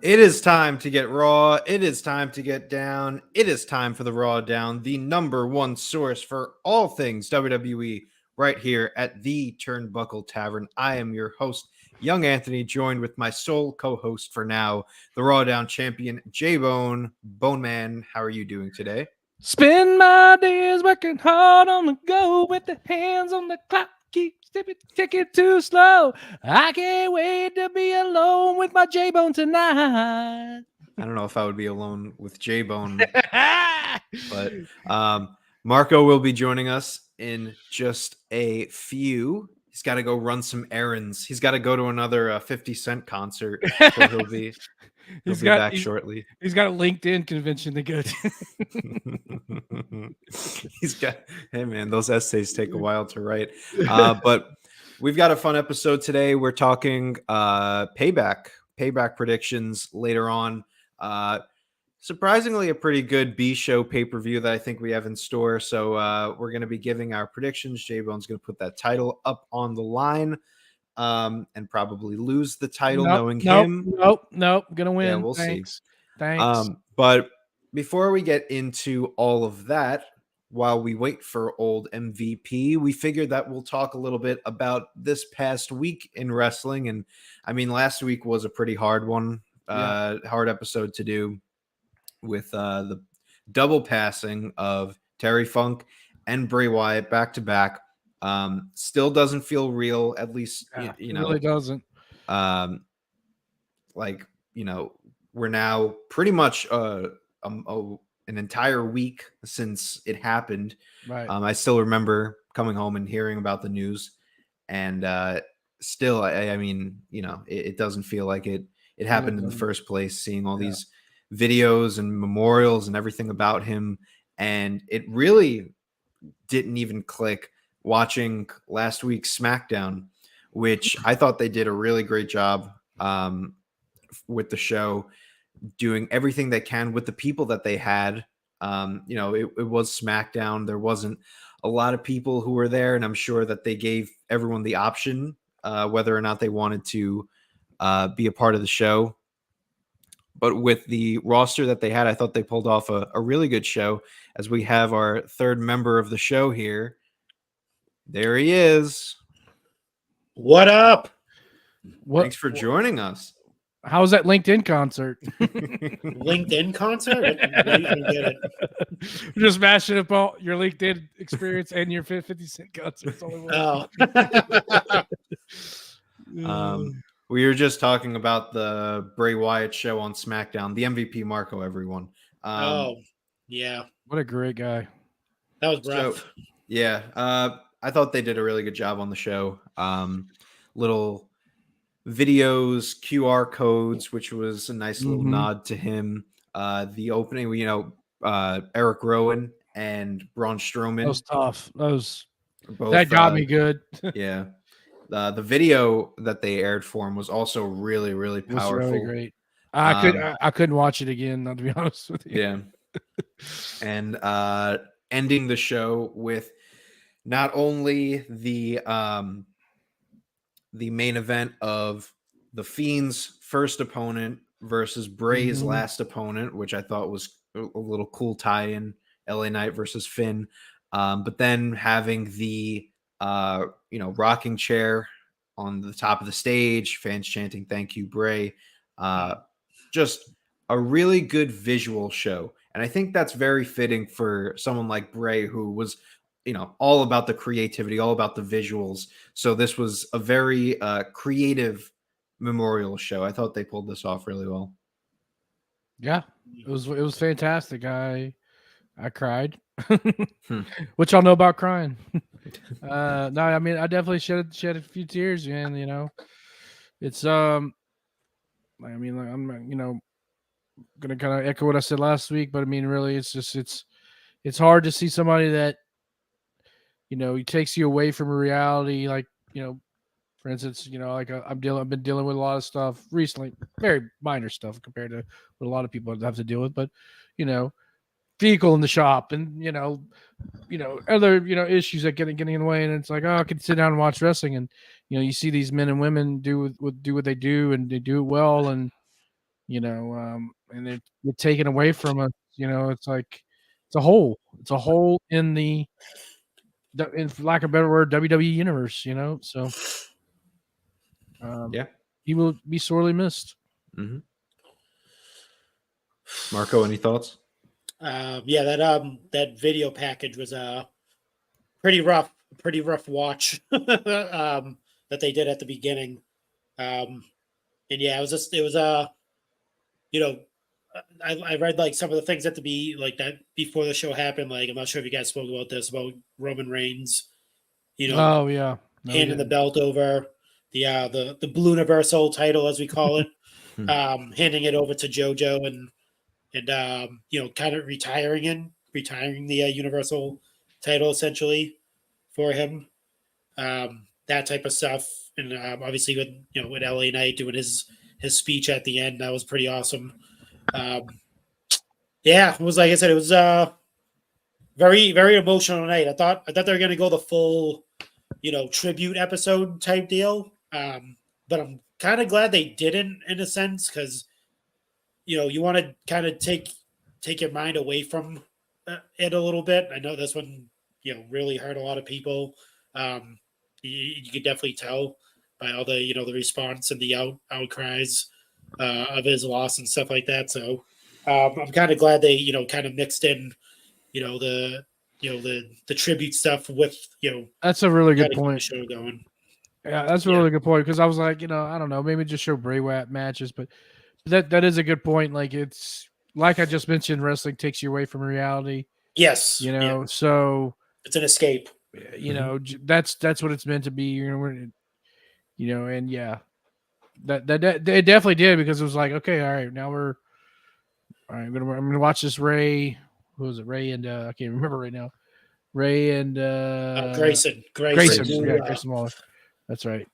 It is time to get raw. It is time to get down. It is time for the Raw Down, the #1 source for all things WWE, right here at the Turnbuckle Tavern. I am your host, Young Anthony, joined with my sole co-host for now, the Raw Down champion, J-Bone. Bone Man, how are you doing today? Spend my days working hard on the go with the hands on the clock. Keep ticking too slow. I can't wait to be alone with my J-Bone tonight. I don't know if I would be alone with J-Bone, but Marco will be joining us in just a few. He's got to go run some errands. He's got to go to another 50 Cent concert. So he'll be back shortly. He's got a LinkedIn convention to go to. Hey man, those essays take a while to write. But we've got a fun episode today. We're talking payback predictions later on. Surprisingly, a pretty good B show pay-per-view that I think we have in store. So we're going to be giving our predictions. J-Bone's going to put that title up on the line. And probably lose the title knowing him. Nope. Gonna win. Yeah, we'll see. Thanks. But before we get into all of that, while we wait for old MVP, we figured that we'll talk a little bit about this past week in wrestling. And I mean, last week was a pretty hard one, hard episode to do with the double passing of Terry Funk and Bray Wyatt back to back. Still doesn't feel real, at least, you know, it really doesn't. We're now pretty much an entire week since it happened. Right. I still remember coming home and hearing about the news, and still, I mean, you know, it doesn't feel like it happened in the first place. Seeing all these videos and memorials and everything about him, and it really didn't even click. Watching last week's SmackDown, which I thought they did a really great job with the show, doing everything they can with the people that they had. It was SmackDown. There wasn't a lot of people who were there, and I'm sure that they gave everyone the option whether or not they wanted to be a part of the show. But with the roster that they had, I thought they pulled off a really good show, as we have our third member of the show here. There he is. What up? Thanks for joining us. How was that LinkedIn concert? LinkedIn concert? I didn't get it. Just mashing up all your LinkedIn experience and your 50 Cent concert. We were just talking about the Bray Wyatt show on SmackDown. The MVP Marco, everyone. Yeah. What a great guy. That was rough. So, I thought they did a really good job on the show. Little videos, QR codes, which was a nice little nod to him. The opening, Eric Rowan and Braun Strowman. That was tough. That got me good. Yeah. The video that they aired for him was also really, really powerful. It was really great. I couldn't watch it again, not to be honest with you. Yeah. And ending the show with not only the main event of the Fiend's first opponent versus Bray's last opponent, which I thought was a little cool tie-in, LA Knight versus Finn, but then having the rocking chair on the top of the stage, fans chanting "Thank you, Bray," just a really good visual show, and I think that's very fitting for someone like Bray, who was all about the creativity, all about the visuals. So this was a very creative memorial show. I thought they pulled this off really well. Yeah, It was fantastic. I cried, Hmm. which y'all know about crying. No, I mean I definitely shed a few tears, man. You know, it's I mean, like, I'm gonna kind of echo what I said last week, but I mean, really, it's just it's hard to see somebody that he takes you away from a reality, like for instance, like I've been dealing with a lot of stuff recently, very minor stuff compared to what a lot of people have to deal with, but vehicle in the shop and other issues that getting in the way, and it's like, oh, I can sit down and watch wrestling, and you see these men and women do what they do, and they do it well, and and they're taken away from us. It's like it's a hole in for lack of a better word, WWE Universe. So Yeah. he will be sorely missed. Mm-hmm. Marco, any thoughts? Yeah, that video package was pretty rough watch that they did at the beginning. And yeah, it was I read like some of the things that to be like that before the show happened. Like, I'm not sure if you guys spoke about this, about Roman Reigns, Oh yeah, no, handing the belt over, the Blue Universal title as we call it, handing it over to JoJo and kind of retiring the Universal title essentially for him. That type of stuff, and obviously with LA Knight doing his speech at the end, that was pretty awesome. Yeah, it was, like I said, it was very, very emotional night. I thought they were going to go the full tribute episode type deal, but I'm kind of glad they didn't, in a sense, because you want to kind of take your mind away from it a little bit. I know this one really hurt a lot of people. You could definitely tell by all the the response and the outcries of his loss and stuff like that. So I'm kind of glad they kind of mixed in the the tribute stuff with that's a really good keep the point. show going. Yeah, that's a really good point, because I was like, I don't know, maybe just show Bray Wyatt matches, but that is a good point. Like, it's like I just mentioned, wrestling takes you away from reality. Yes, so it's an escape. That's what it's meant to be. And yeah, that it definitely did, because it was like, okay, all right, now I'm gonna watch this Ray. Who was it? Ray and I can't remember right now. Ray and Grayson. Yeah, Grayson Waller. That's right.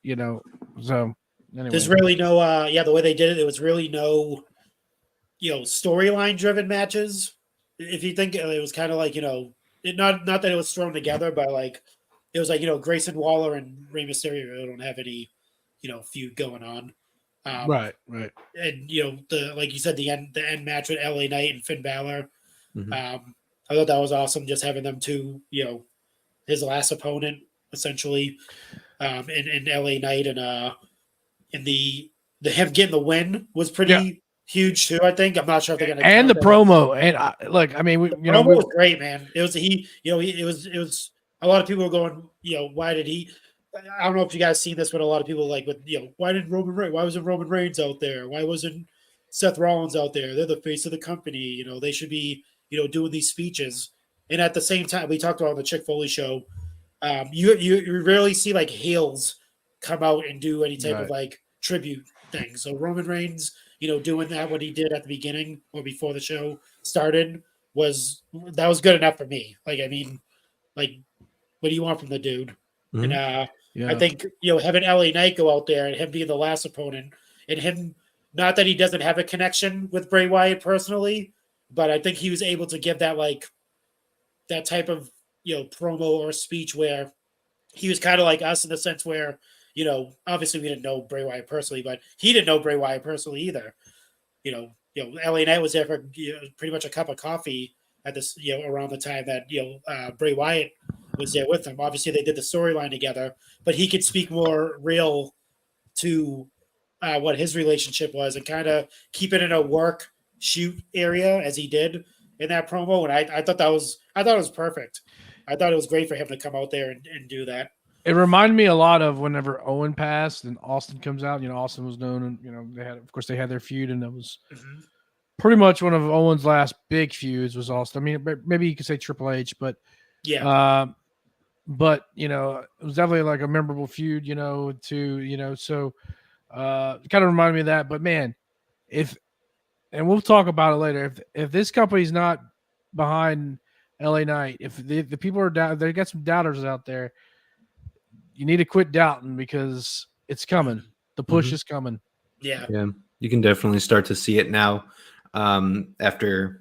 So anyway, there's really no the way they did it, there was really no storyline driven matches. If you think it was kind of like not that it was thrown together, but like it was like Grayson Waller and Rey Mysterio really don't have any feud going on. Right. And the like you said, the end match with LA Knight and Finn Balor. Mm-hmm. I thought that was awesome, just having them two, his last opponent essentially, in LA Knight, and in the him getting the win was pretty huge too. I think, I'm not sure if they're gonna, and the promo, and I mean, promo was great, man. It was it was a lot of people were going, why did he? I don't know if you guys seen this, but a lot of people like, with why wasn't Roman Reigns out there? Why wasn't Seth Rollins out there? They're the face of the company. They should be doing these speeches. And at the same time, we talked about on the Chick Foley show, you rarely see like heels come out and do any type of like tribute thing. So Roman Reigns, doing that, what he did at the beginning or before the show started, was good enough for me. Like, I mean, like, what do you want from the dude? Mm-hmm. And I think having LA Knight go out there and him being the last opponent, and him, not that he doesn't have a connection with Bray Wyatt personally, but I think he was able to give that that type of promo or speech where he was kind of like us, in the sense where obviously we didn't know Bray Wyatt personally, but he didn't know Bray Wyatt personally either. LA Knight was there for pretty much a cup of coffee at this around the time that Bray Wyatt was there with him. Obviously they did the storyline together, but he could speak more real to what his relationship was, and kind of keep it in a work shoot area as he did in that promo. And I thought it was perfect. I thought it was great for him to come out there and do that. It reminded me a lot of whenever Owen passed and Austin comes out. Austin was known, and they had their feud, and that was pretty much one of Owens' last big feuds was also. I mean, maybe you could say Triple H, but Yeah. But it was definitely like a memorable feud. So kind of reminded me of that. But man, and we'll talk about it later. If this company's not behind LA Knight, if the people are down, they got some doubters out there. You need to quit doubting because it's coming. The push is coming. Yeah. Yeah, you can definitely start to see it now. After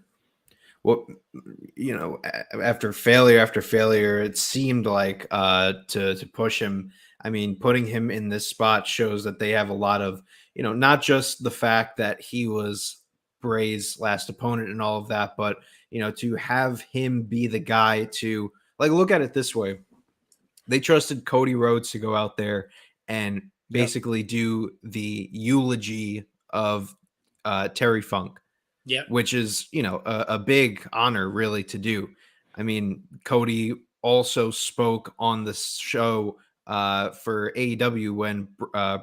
after failure after failure, it seemed like to push him. I mean, putting him in this spot shows that they have a lot of, not just the fact that he was Bray's last opponent and all of that, but to have him be the guy to, like, look at it this way. They trusted Cody Rhodes to go out there and basically do the eulogy of Terry Funk. Yeah. Which is, a big honor really to do. I mean, Cody also spoke on the show for AEW when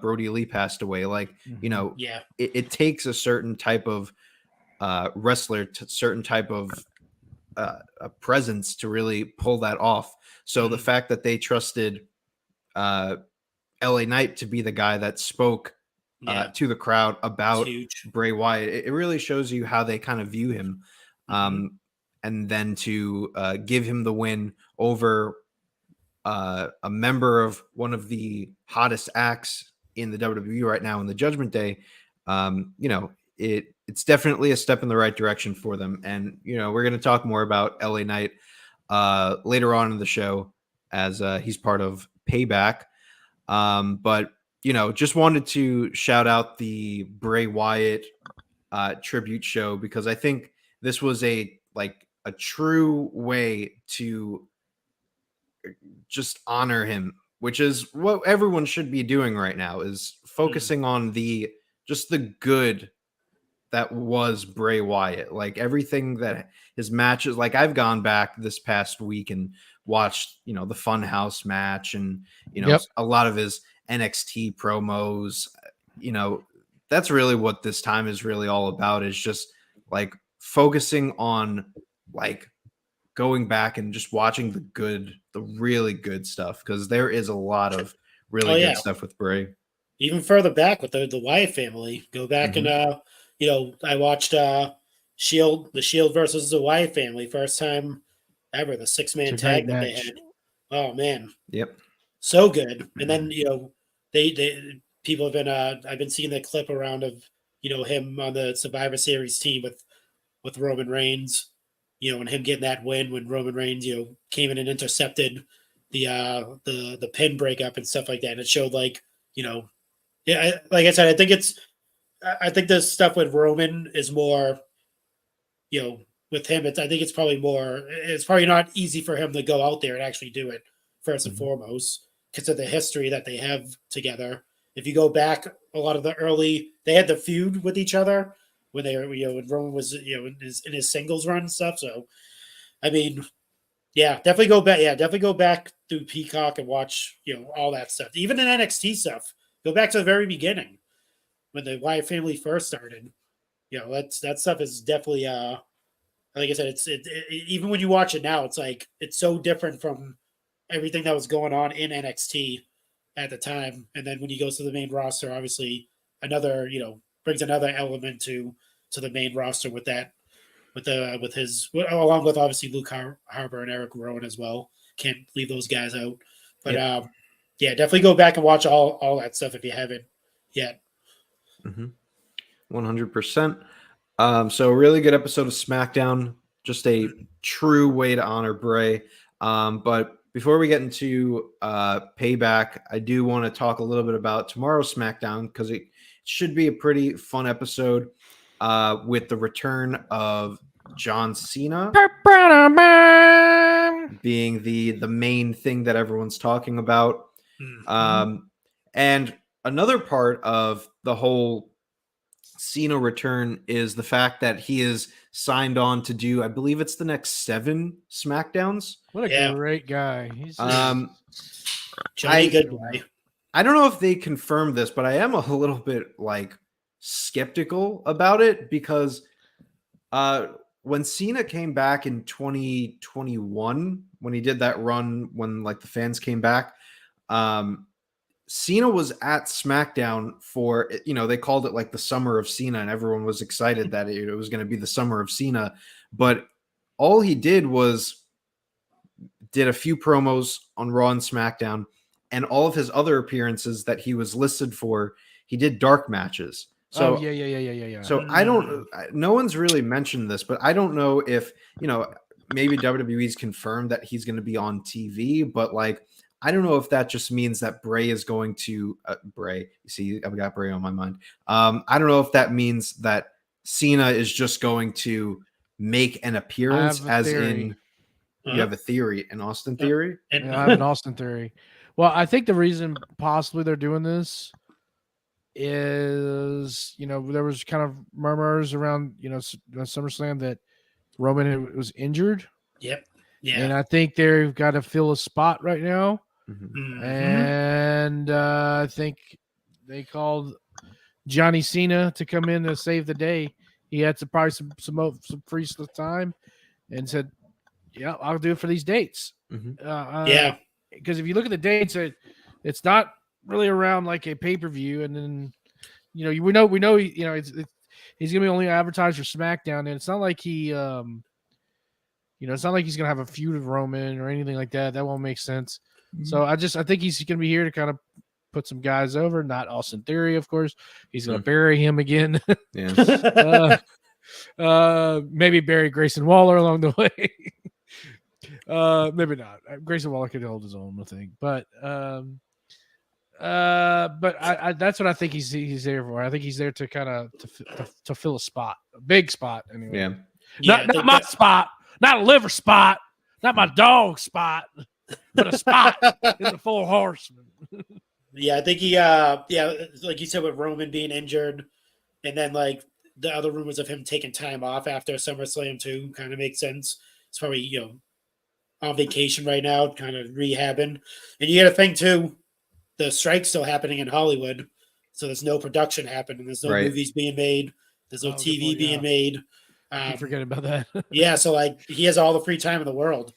Brody Lee passed away. Like, it takes a certain type of wrestler, certain type of a presence to really pull that off. So the fact that they trusted LA Knight to be the guy that spoke to the crowd about Bray Wyatt, it really shows you how they kind of view him. And then to give him the win over a member of one of the hottest acts in the WWE right now in the Judgment Day, it's definitely a step in the right direction for them. And, we're going to talk more about LA Knight later on in the show as he's part of Payback. But just wanted to shout out the Bray Wyatt tribute show because I think this was a true way to just honor him, which is what everyone should be doing right now, is focusing on the good that was Bray Wyatt. Like everything that his matches, like I've gone back this past week and watched, the Funhouse match and, a lot of his NXT promos. That's really what this time is really all about, is just like focusing on like going back and just watching the really good stuff, because there is a lot of really good stuff with Bray. Even further back with the Wyatt family, go back and I watched the Shield versus the Wyatt family, first time ever, the 6-man tag that they had. Oh man, yep, so good. And then they people have been I've been seeing the clip around of him on the Survivor Series team with Roman Reigns, and him getting that win when Roman Reigns came in and intercepted the pin breakup and stuff like that. And it showed like like I said, I think the stuff with Roman is more, with him. I think it's probably not easy for him to go out there and actually do it first and foremost, because of the history that they have together. If you go back, a lot of they had the feud with each other when they were, when Roman was, in his singles run and stuff. So, I mean, definitely go back. Yeah, definitely go back through Peacock and watch, all that stuff. Even in NXT stuff, go back to the very beginning when the Wyatt family first started. That stuff is definitely, like I said, even when you watch it now, it's like it's so different from everything that was going on in NXT at the time. And then when he goes to the main roster, obviously another, brings another element to the main roster with that, with his, along with obviously Luke Harper and Eric Rowan as well. Can't leave those guys out. But definitely go back and watch all that stuff if you haven't yet. 100%. So a really good episode of SmackDown, just a true way to honor Bray. But before we get into Payback, I do want to talk a little bit about tomorrow's SmackDown, because it should be a pretty fun episode with the return of John Cena being the main thing that everyone's talking about. And another part of the whole Cena return is the fact that he is signed on to do, I believe it's the next 7 SmackDowns. What a great guy. He's Johnny good guy. I don't know if they confirmed this, but I am a little bit like skeptical about it, because When Cena came back in 2021, when he did that run, when like the fans came back, Cena was at SmackDown for, they called it like the summer of Cena, and everyone was excited that it was going to be the summer of Cena. But all he did was did a few promos on Raw and SmackDown, and all of his other appearances that he was listed for, he did dark matches. So yeah. So I don't. No one's really mentioned this, but I don't know if maybe WWE's confirmed that he's going to be on TV, but like I don't know if that just means that Bray is going to Bray. You see, I've got Bray on my mind. I don't know if that means that Cena is just going to make an appearance, as in you have a theory, an Austin theory. I have an Austin theory. Well, I think the reason possibly they're doing this is, there was kind of murmurs around, SummerSlam that Roman was injured. Yep. Yeah. And I think they've got to fill a spot right now. Mm-hmm. And I think they called Johnny Cena to come in to save the day. He had probably some free time and said, yeah, I'll do it for these dates. Yeah. Because if you look at the dates, it's not really around like a pay-per-view, and then we know he's gonna be only advertised for SmackDown, and it's not like he it's not like he's gonna have a feud with Roman or anything like that. That won't make sense. So I think he's gonna be here to kind of put some guys over, not Austin Theory, of course. He's gonna bury him again. Maybe bury Grayson Waller along the way. Maybe not. Grayson Waller could hold his own, I think, but I that's what I think he's there for. I think he's there to kind of to fill a spot, a big spot anyway. Not my spot, not a liver spot, not my dog spot, but a spot in the Four Horsemen. Yeah, I think he like you said, with Roman being injured, and then like the other rumors of him taking time off after SummerSlam too kind of makes sense. It's probably on vacation right now, kind of rehabbing, and you got to think too. The strike's still happening in Hollywood, so there's no production happening. There's no movies being made. There's no TV being made. Forget about that. Yeah, so like he has all the free time in the world.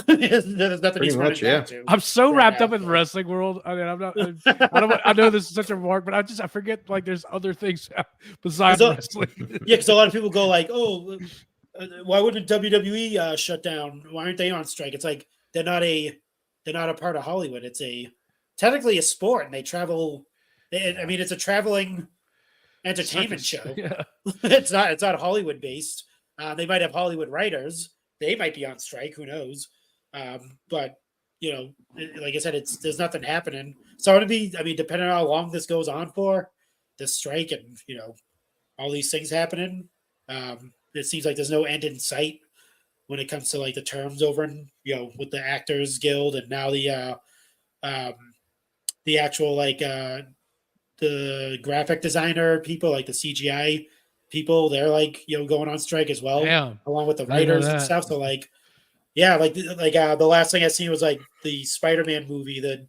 There's nothing he's running down to. I'm so wrapped up in the wrestling world. I mean, I'm not. I know this is such a remark, but I forget like there's other things besides wrestling. Yeah, because a lot of people go like, "Oh, why wouldn't WWE shut down? Why aren't they on strike?" It's like they're not a part of Hollywood. It's technically a sport, and they travel. I mean, it's a traveling entertainment show. Yeah. It's not Hollywood based. They might have Hollywood writers. They might be on strike. Who knows? But like I said, there's nothing happening. So it'd be. I mean, depending on how long this goes on for, this strike and all these things happening. It seems like there's no end in sight when it comes to like the terms over in with the Actors Guild, and now the actual like the graphic designer people, like the CGI people, they're like going on strike as well, along with the writers and stuff. So like the last thing I seen was like the Spider-Man movie, the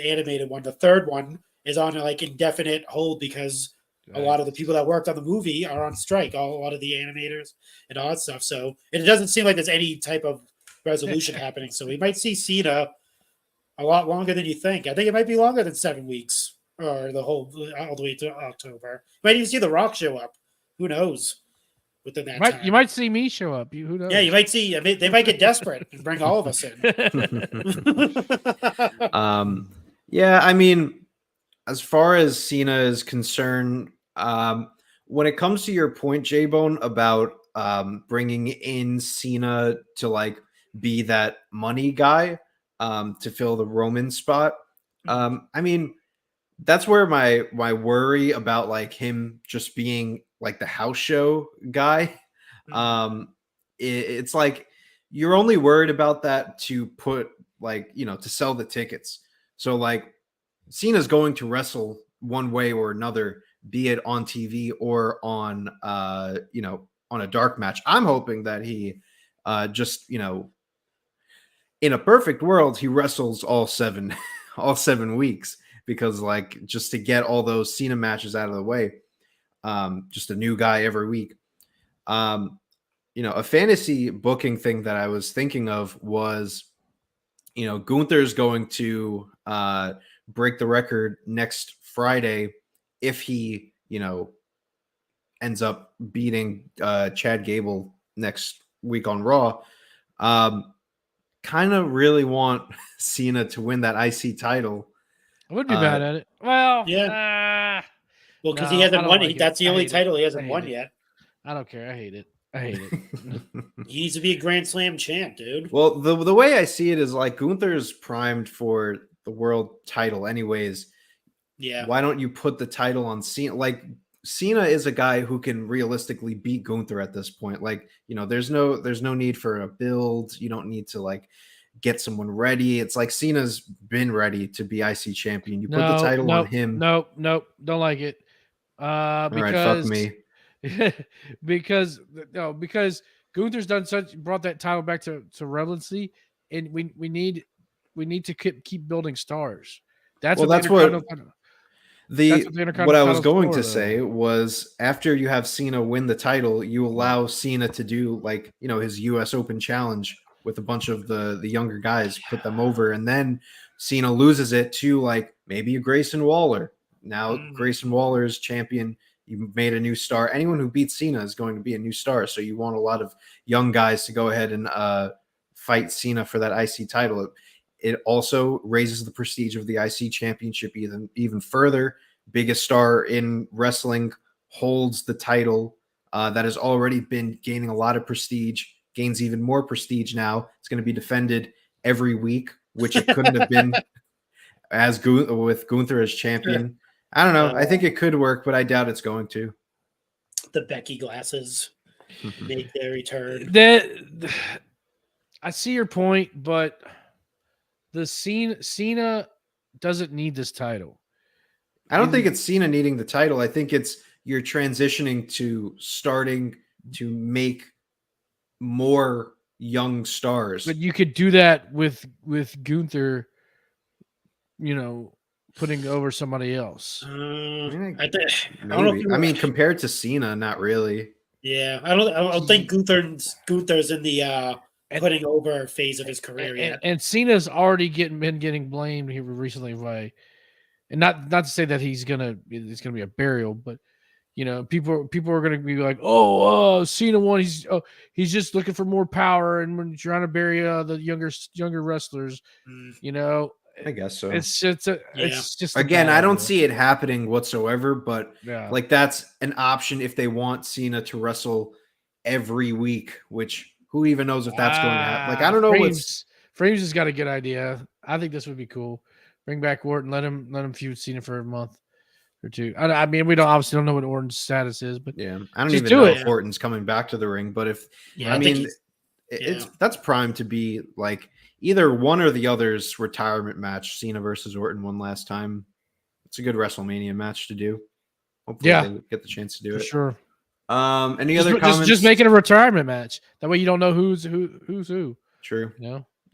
animated one. The third one is on like indefinite hold because a lot of the people that worked on the movie are on strike. A lot of the animators and all that stuff. So it doesn't seem like there's any type of resolution happening. So we might see Cena a lot longer than you think. I think it might be longer than 7 weeks or all the way to October. You might even see The Rock show up. Who knows? Within that time. You might see me show up. Who knows? Yeah, you might see. I mean, they might get desperate and bring all of us in. Yeah, I mean, as far as Cena is concerned, when it comes to your point, J-Bone, about bringing in Cena to like be that money guy to fill the Roman spot, I mean, that's where my worry about like him just being like the house show guy. It's like you're only worried about that to put like to sell the tickets. So like Cena's going to wrestle one way or another, be it on TV or on on a dark match. I'm hoping that he just in a perfect world he wrestles all 7 weeks, because like just to get all those Cena matches out of the way, just a new guy every week. A fantasy booking thing that I was thinking of was, Gunther's going to break the record next Friday if he, ends up beating Chad Gable next week on Raw. Kind of really want Cena to win that IC title. I would be mad at it. Well, yeah. Well, because no, he hasn't won. like That's the only title he hasn't won it. yet. I don't care. I hate it. He needs to be a Grand Slam champ, dude. Well, the way I see it is like Gunther's primed for the world title anyways. Yeah. Why don't you put the title on Cena? Like, Cena is a guy who can realistically beat Gunther at this point. Like, there's no need for a build. You don't need to like get someone ready. It's like Cena's been ready to be IC champion. You put the title on him. Nope. Don't like it. All right, fuck me. because Gunther's brought that title back to relevancy, and we need to keep building stars. That's what I was going to say was, after you have Cena win the title, you allow Cena to do like, his US Open challenge with a bunch of the younger guys, put them over, and then Cena loses it to like maybe a Grayson Waller. Now Grayson Waller is champion. You made a new star. Anyone who beats Cena is going to be a new star. So you want a lot of young guys to go ahead and fight Cena for that IC title. It also raises the prestige of the IC championship even further. Biggest star in wrestling holds the title that has already been gaining a lot of prestige, gains even more prestige now. It's going to be defended every week, which it couldn't have been with Gunther as champion. Sure. I don't know. I think it could work, but I doubt it's going to. The Becky glasses make their return. I see your point, but the Cena doesn't need this title. I don't think it's Cena needing the title. I think it's you're transitioning to starting to make more young stars. But you could do that with Gunther, putting over somebody else. I don't know. I mean, compared to Cena, not really. Yeah, I don't think Gunther's in the putting over phase of his career yet. And Cena's already been getting blamed here recently by, and not to say that it's gonna be a burial, but people are gonna be like, Cena won. He's just looking for more power and when trying to bury the younger wrestlers. I guess so. It's just again, I don't see it happening whatsoever, but like that's an option if they want Cena to wrestle every week, which who even knows if that's going to happen. Like, I don't know. Frames has got a good idea. I think this would be cool. Bring back Orton, let him feud Cena for a month or two. I mean, we obviously don't know what Orton's status is, but yeah, I don't even know if Orton's coming back to the ring. But that's primed to be like either one or the other's retirement match. Cena versus Orton one last time. It's a good WrestleMania match to do. Hopefully they get the chance to do it. Sure. Any other comments? Just make it a retirement match. That way you don't know who's who. True.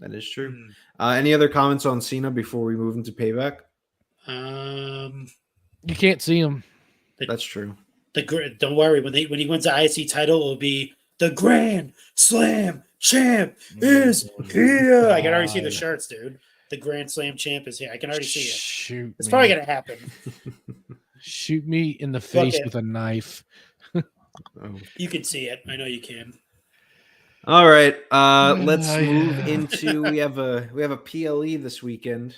That is true. Any other comments on Cena before we move into Payback? You can't see him. That's true. Don't worry. When he wins the IC title, it will be the Grand Slam Champ is here. I can already see the shirts, dude. The Grand Slam Champ is here. I can already see it. Shoot, it's probably gonna happen. Shoot me in the face with a knife. You can see it. I know you can. All right. Let's move into we have a PLE this weekend.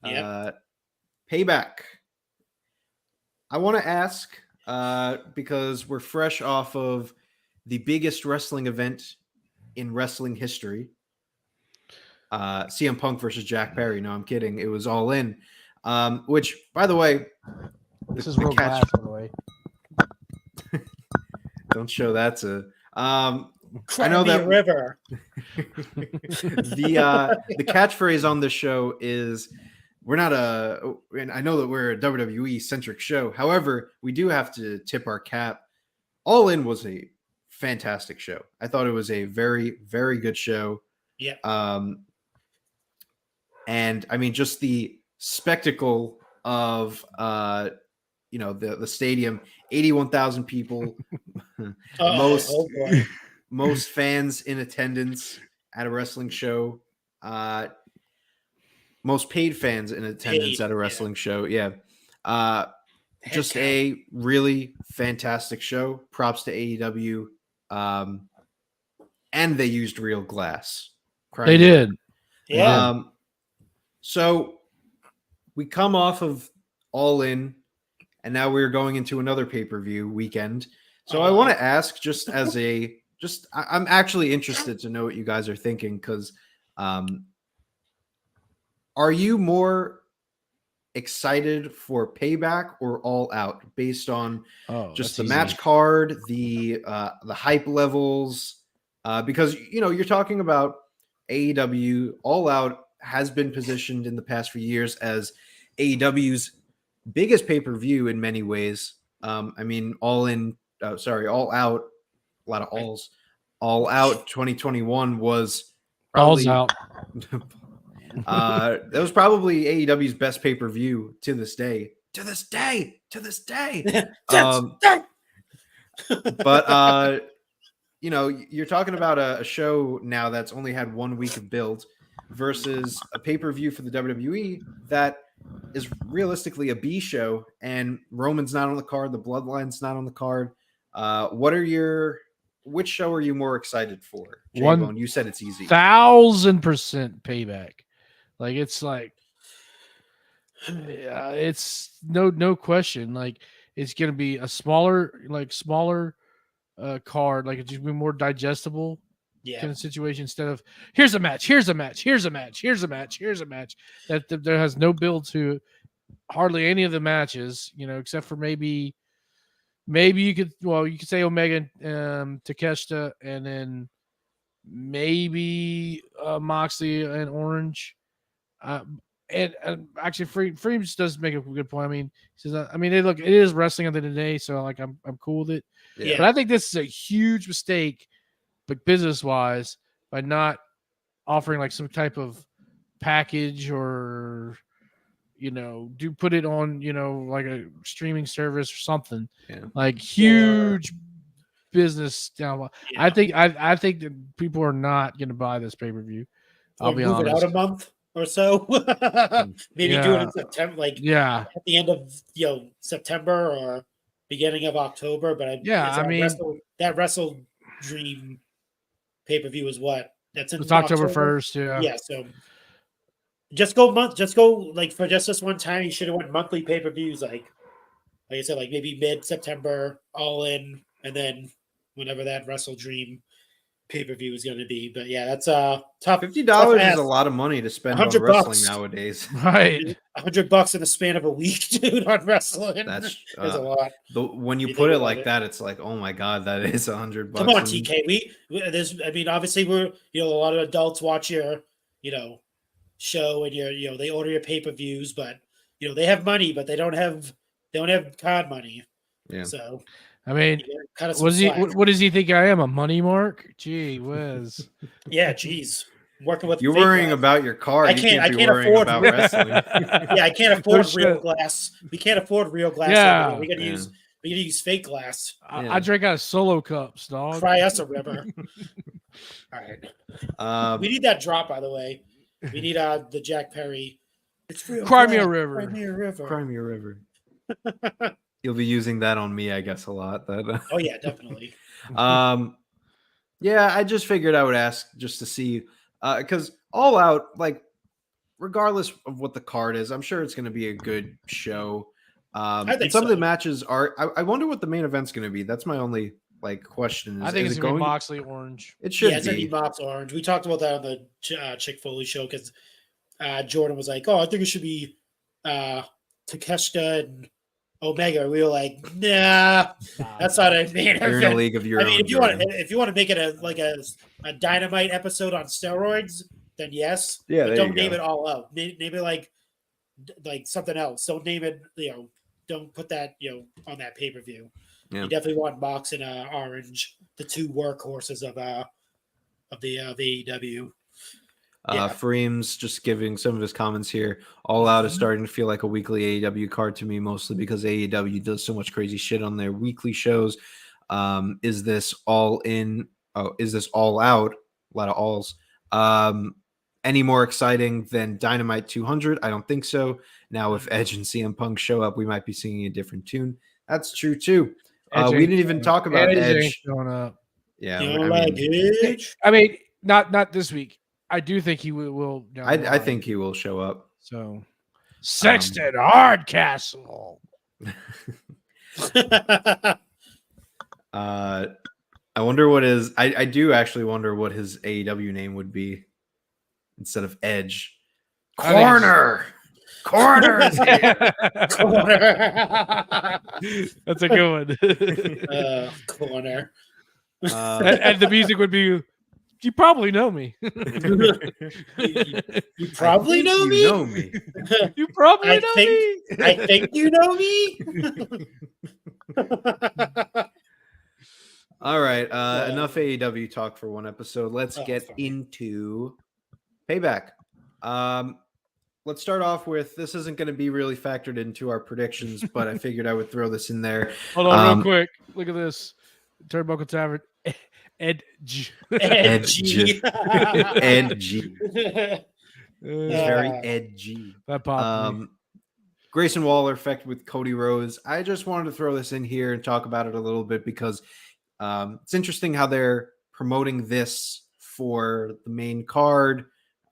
Payback. I want to ask because we're fresh off of the biggest wrestling event in wrestling history. CM Punk versus Jack Perry. No, I'm kidding. It was All In. Which, by the way, this is real glass, by the way. Don't show that to. I know that river. The catchphrase on this show is we're not and I know that we're a WWE centric show. However, we do have to tip our cap. All In was a fantastic show. I thought it was a very, very good show. Yeah. And I mean, just the spectacle of you know, the stadium, 81,000 people, most Oh boy. most fans in attendance at a wrestling show, most paid fans in attendance Paid, at a yeah. wrestling show. Yeah. Just Head a really fantastic show. Props to AEW. And they used real glass. They did. Yeah. So we come off of All In, and now we're going into another pay-per-view weekend. So I want to ask, just as a I'm actually interested to know what you guys are thinking, because are you more excited for Payback or All Out based on just the match card, the hype levels? Because, you know, you're talking about AEW. All Out has been positioned in the past few years as AEW's biggest pay-per-view in many ways. I mean, All Out, a lot of alls. All Out 2021 was probably All's out. that was probably AEW's best pay-per-view to this day. To this day. But you know, you're talking about a show now that's only had 1 week of build versus a pay-per-view for the WWE that is realistically a B show, and Roman's not on the card, the Bloodline's not on the card. Which show are you more excited for? J-Bone, you said it's easy. 1,000% Payback. Like, it's like, yeah, it's no question. Like, it's gonna be a smaller card. Like, it's just be more digestible kind of situation instead of here's a match. That there has no build to hardly any of the matches, you know, except for maybe you could say Omega, Takeshita, and then maybe Moxley and Orange. And actually, Freems does make a good point. I mean, he says, it is wrestling at the end of the day, so like I'm cool with it. Yeah. But I think this is a huge mistake, but business wise, by not offering like some type of package or, you know, put it on, you know, like a streaming service or something. Yeah. Like huge business down. Yeah. I think that people are not going to buy this pay-per-view. I'll be honest. Move it out a month or so. Maybe do it in September, like at the end of September or beginning of October. But that Wrestle Dream pay-per-view is what? That's in October 1st. Yeah. Yeah. So just go like for just this one time. You should have went monthly pay-per-views, like I said, like maybe mid-September, All In, and then whenever that Wrestle Dream pay-per-view is going to be. But yeah, that's tough. $50 is a lot of money to spend on wrestling nowadays. Right. $100 in the span of a week, dude, on wrestling. That's a lot. When you put it like that, it's like, oh my God, that is $100. Come on, TK. Obviously we're, a lot of adults watch your, show and they order your pay-per-views, but they have money, but they don't have card money. Yeah. So I mean, what does he think I am? A money mark? Gee whiz. Yeah, geez. Working with you're worrying about your card. I can't afford about wrestling. Yeah, I can't afford real glass. We can't afford real glass. Yeah. We're gonna use fake glass. I drink out of Solo cups, dog. Cry us a river. All right. We need that drop, by the way. We need the Jack Perry. It's real. Cry me a river. Cry me a river. Cry me a river. You'll be using that on me, I guess, a lot. Oh yeah, definitely. Yeah, I just figured I would ask just to see, because All Out, like, regardless of what the card is, I'm sure it's going to be a good show. I think some of the matches are. I wonder what the main event's going to be. That's my only question. I think it's going to be Moxley Orange. It should be. It's going to be Mox Orange. We talked about that on the Chick Foley show because Jordan was like, "Oh, I think it should be Takeshita and Omega." We were like, "Nah, that's not a main event." You're in a league of your own. If you want to make it a Dynamite episode on steroids, then yes. Yeah, but don't name it All Out. Name it like something else. Don't name it. Don't put that on that pay per view. Yeah. You definitely want Mox and Orange, the two workhorses of the AEW. Freem's just giving some of his comments here. All Out is starting to feel like a weekly AEW card to me, mostly because AEW does so much crazy shit on their weekly shows. Is this all in? Oh, is this all out? A lot of alls. Any more exciting than Dynamite 200? I don't think so. Now, if Edge and CM Punk show up, we might be singing a different tune. That's true too. We didn't even talk about Edge showing up. Yeah, I mean, not this week. I do think he will. I think he will show up. So, Sexton Hardcastle. I wonder what his. I do actually wonder what his AEW name would be instead of Edge. Corner. Corner is here. Corner. That's a good one. Corner. And the music would be, you probably know me. You probably know me? You know me. You probably know me. I think you know me. All right. Enough AEW talk for one episode. Let's get into Payback. Let's start off with, this isn't going to be really factored into our predictions, but I figured I would throw this in there. Hold on real quick. Look at this. Turnbuckle Tavern. Edge. Edgy. Edgy. Very edgy. That popped. Grayson Waller effect with Cody Rhodes. I just wanted to throw this in here and talk about it a little bit because it's interesting how they're promoting this for the main card.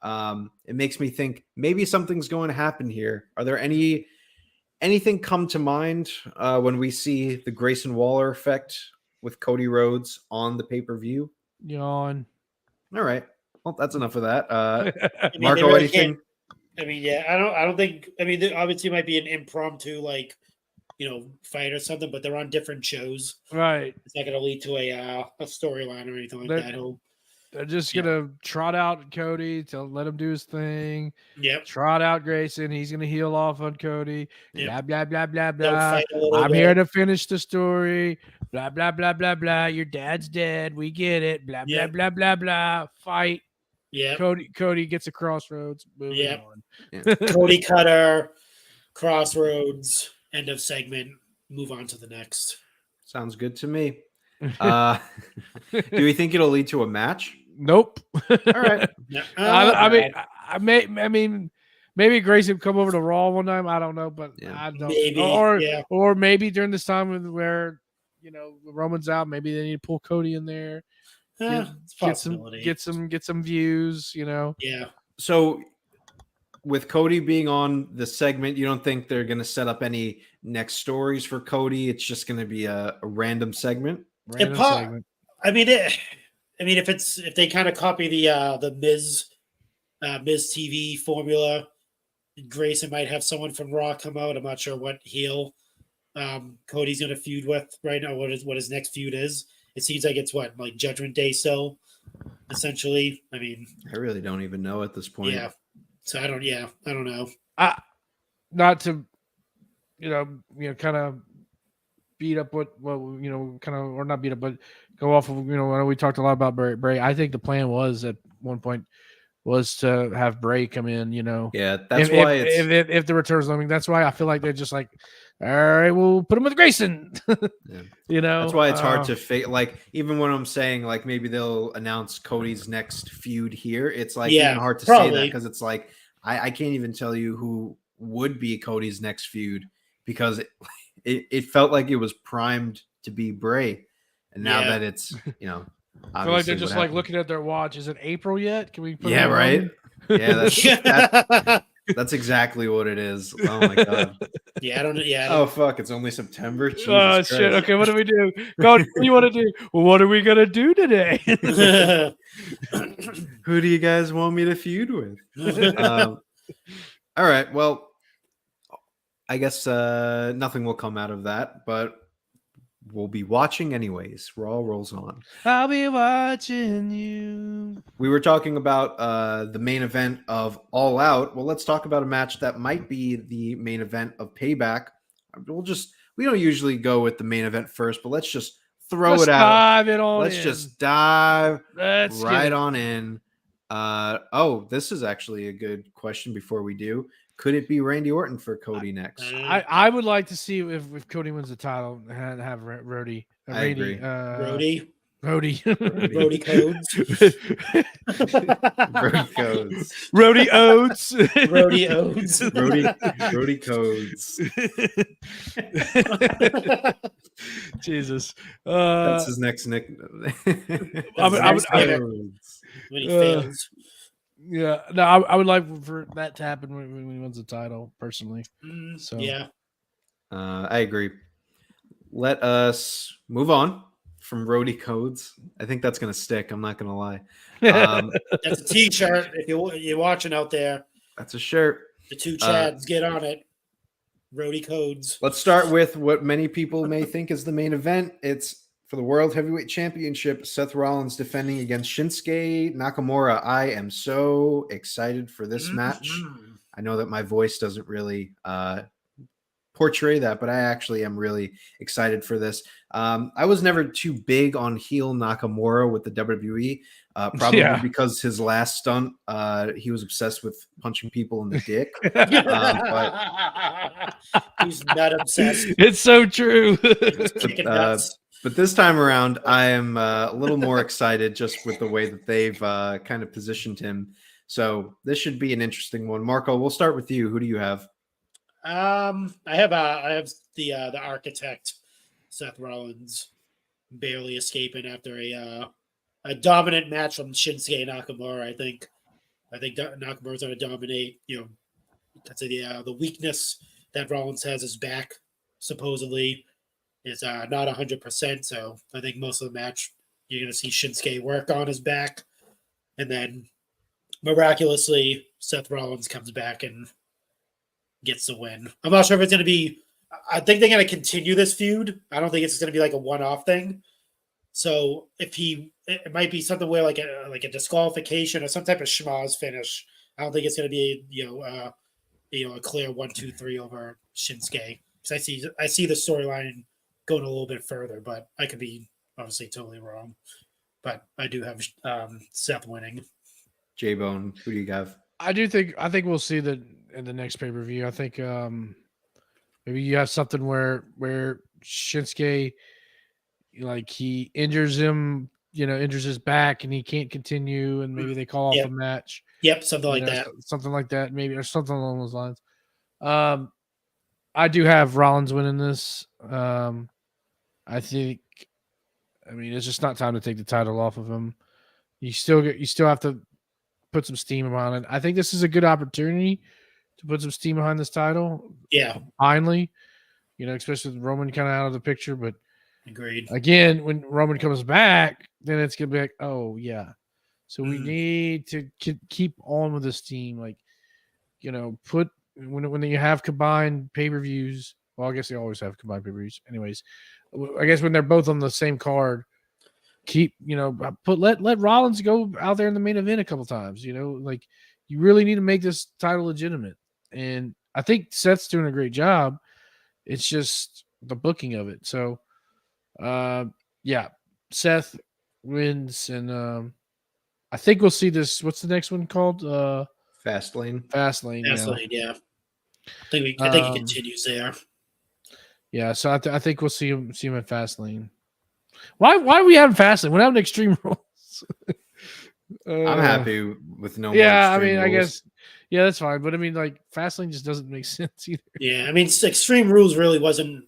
It makes me think maybe something's going to happen here. Are there anything come to mind when we see the Grayson Waller effect with Cody Rhodes on the pay-per-view? Yawn. All right. Well, that's enough of that. Marco, really anything? I mean, yeah, I don't think. I mean, there obviously might be an impromptu, like, fight or something, but they're on different shows. Right. It's not going to lead to a storyline or anything like that. They're just gonna trot out Cody to let him do his thing. Yep. Trot out Grayson. He's gonna heal off on Cody. Yep. Blah blah blah blah blah. I'm here to finish the story. Blah blah blah blah blah. Your dad's dead. We get it. Blah blah blah blah blah. Fight. Yeah. Cody gets a crossroads. Moving on. Yeah. Cody Cutter, crossroads. End of segment. Move on to the next. Sounds good to me. Do we think it'll lead to a match? Nope. All right. I mean, maybe Grayson come over to Raw one time. I don't know, but I don't. Maybe, or maybe during this time where Roman's out, maybe they need to pull Cody in there. Get some views. Yeah. So with Cody being on the segment, you don't think they're going to set up any next stories for Cody? It's just going to be a random segment. I mean, if they kind of copy the Miz TV formula, Grayson might have someone from Raw come out. I'm not sure what heel Cody's going to feud with right now. What his next feud is? It seems like it's like Judgment Day. So essentially, I mean, I really don't even know at this point. Yeah. So I don't know. Not to, kind of beat up what kind of, or not beat up, but go off of, I know we talked a lot about Bray. I think the plan was at one point was to have Bray come in, Yeah, that's why if the return's looming, that's why I feel like they're just like, all right, we'll put him with Grayson. That's why it's hard to fake. Like, even when I'm saying like maybe they'll announce Cody's next feud here, it's like even hard to say that because it's like I can't even tell you who would be Cody's next feud because it felt like it was primed to be Bray, and now that it's I feel like they're just like looking at their watch. Is it April yet? Can we put right? Yeah, that's exactly what it is. Oh my god. Oh fuck! It's only September. Jesus Christ. Shit. Okay, what do we do? God, what do you want to do? Well, what are we gonna do today? Who do you guys want me to feud with? All right. Well, I guess nothing will come out of that, but we'll be watching anyways. Raw rolls on. I'll be watching you. We were talking about the main event of All Out. Well, let's talk about a match that might be the main event of Payback. We don't usually go with the main event first, but let's just throw it out. Let's just dive right on in. Oh, this is actually a good question before we do. Could it be Randy Orton for Cody next? I would like to see if Cody wins the title and have Rody. I agree. Brody Rody codes. Brody codes. Rody Oates. Brody Oates. Brody codes. Jesus. That's his next nick. When he fails. Yeah, no, I would like for that to happen when he wins the title, personally. So yeah, I agree. Let us move on from Rody codes. I think that's gonna stick. I'm not gonna lie. that's a T-shirt. If you're watching out there, That's a shirt. the two Chads get on it. Rody codes. Let's start with what many people may think is the main event. It's for the World Heavyweight Championship. Seth Rollins defending against Shinsuke Nakamura. I am so excited for this match. I know that my voice doesn't really portray that, but I actually am really excited for this. I was never too big on heel Nakamura with the WWE, probably because his last stunt, he was obsessed with punching people in the dick. But he's not obsessed. It's so true. Kicking nuts. But this time around, I am a little more excited just with the way that they've kind of positioned him. So this should be an interesting one. Marco, we'll start with you. Who do you have? I have the architect, Seth Rollins, barely escaping after a dominant match from Shinsuke Nakamura. I think Nakamura's going to dominate. That's the weakness that Rollins has his back, supposedly, is not 100%. So I think most of the match you're going to see Shinsuke work on his back, and then miraculously Seth Rollins comes back and gets the win. I'm not sure if it's going to be. I think they're going to continue this feud. I don't think it's going to be like a one-off thing. So it might be something where like a disqualification or some type of schmoz finish. I don't think it's going to be a clear 1-2-3 over Shinsuke, because I see the storyline going a little bit further, but I could be obviously totally wrong. But I do have Seth winning. J-Bone, who do you have? I think we'll see that in the next pay-per-view. I think maybe you have something where Shinsuke, like, he injures his back and he can't continue, and maybe they call off a match. Yep, something like that. Something like that, maybe, or something along those lines. I do have Rollins winning this. I think, it's just not time to take the title off of him. You still have to put some steam behind it. I think this is a good opportunity to put some steam behind this title. Yeah. Finally, especially with Roman kind of out of the picture. But agreed. Again, when Roman comes back, then it's going to be like, oh, yeah. So we need to keep on with this team. Like, put when you have combined pay-per-views. Well, I guess they always have combined pay-per-views. Anyways, I guess when they're both on the same card, let Rollins go out there in the main event a couple times. Like, you really need to make this title legitimate. And I think Seth's doing a great job. It's just the booking of it. So, Seth wins, and I think we'll see this. What's the next one called? Fastlane. Fastlane, yeah. I think he continues there. Yeah, so I think we'll see him at Fastlane. Why are we having Fastlane? We're having Extreme Rules. I'm happy with no. Yeah, more I guess. Yeah, that's fine. But like, Fastlane just doesn't make sense either. Yeah, Extreme Rules really wasn't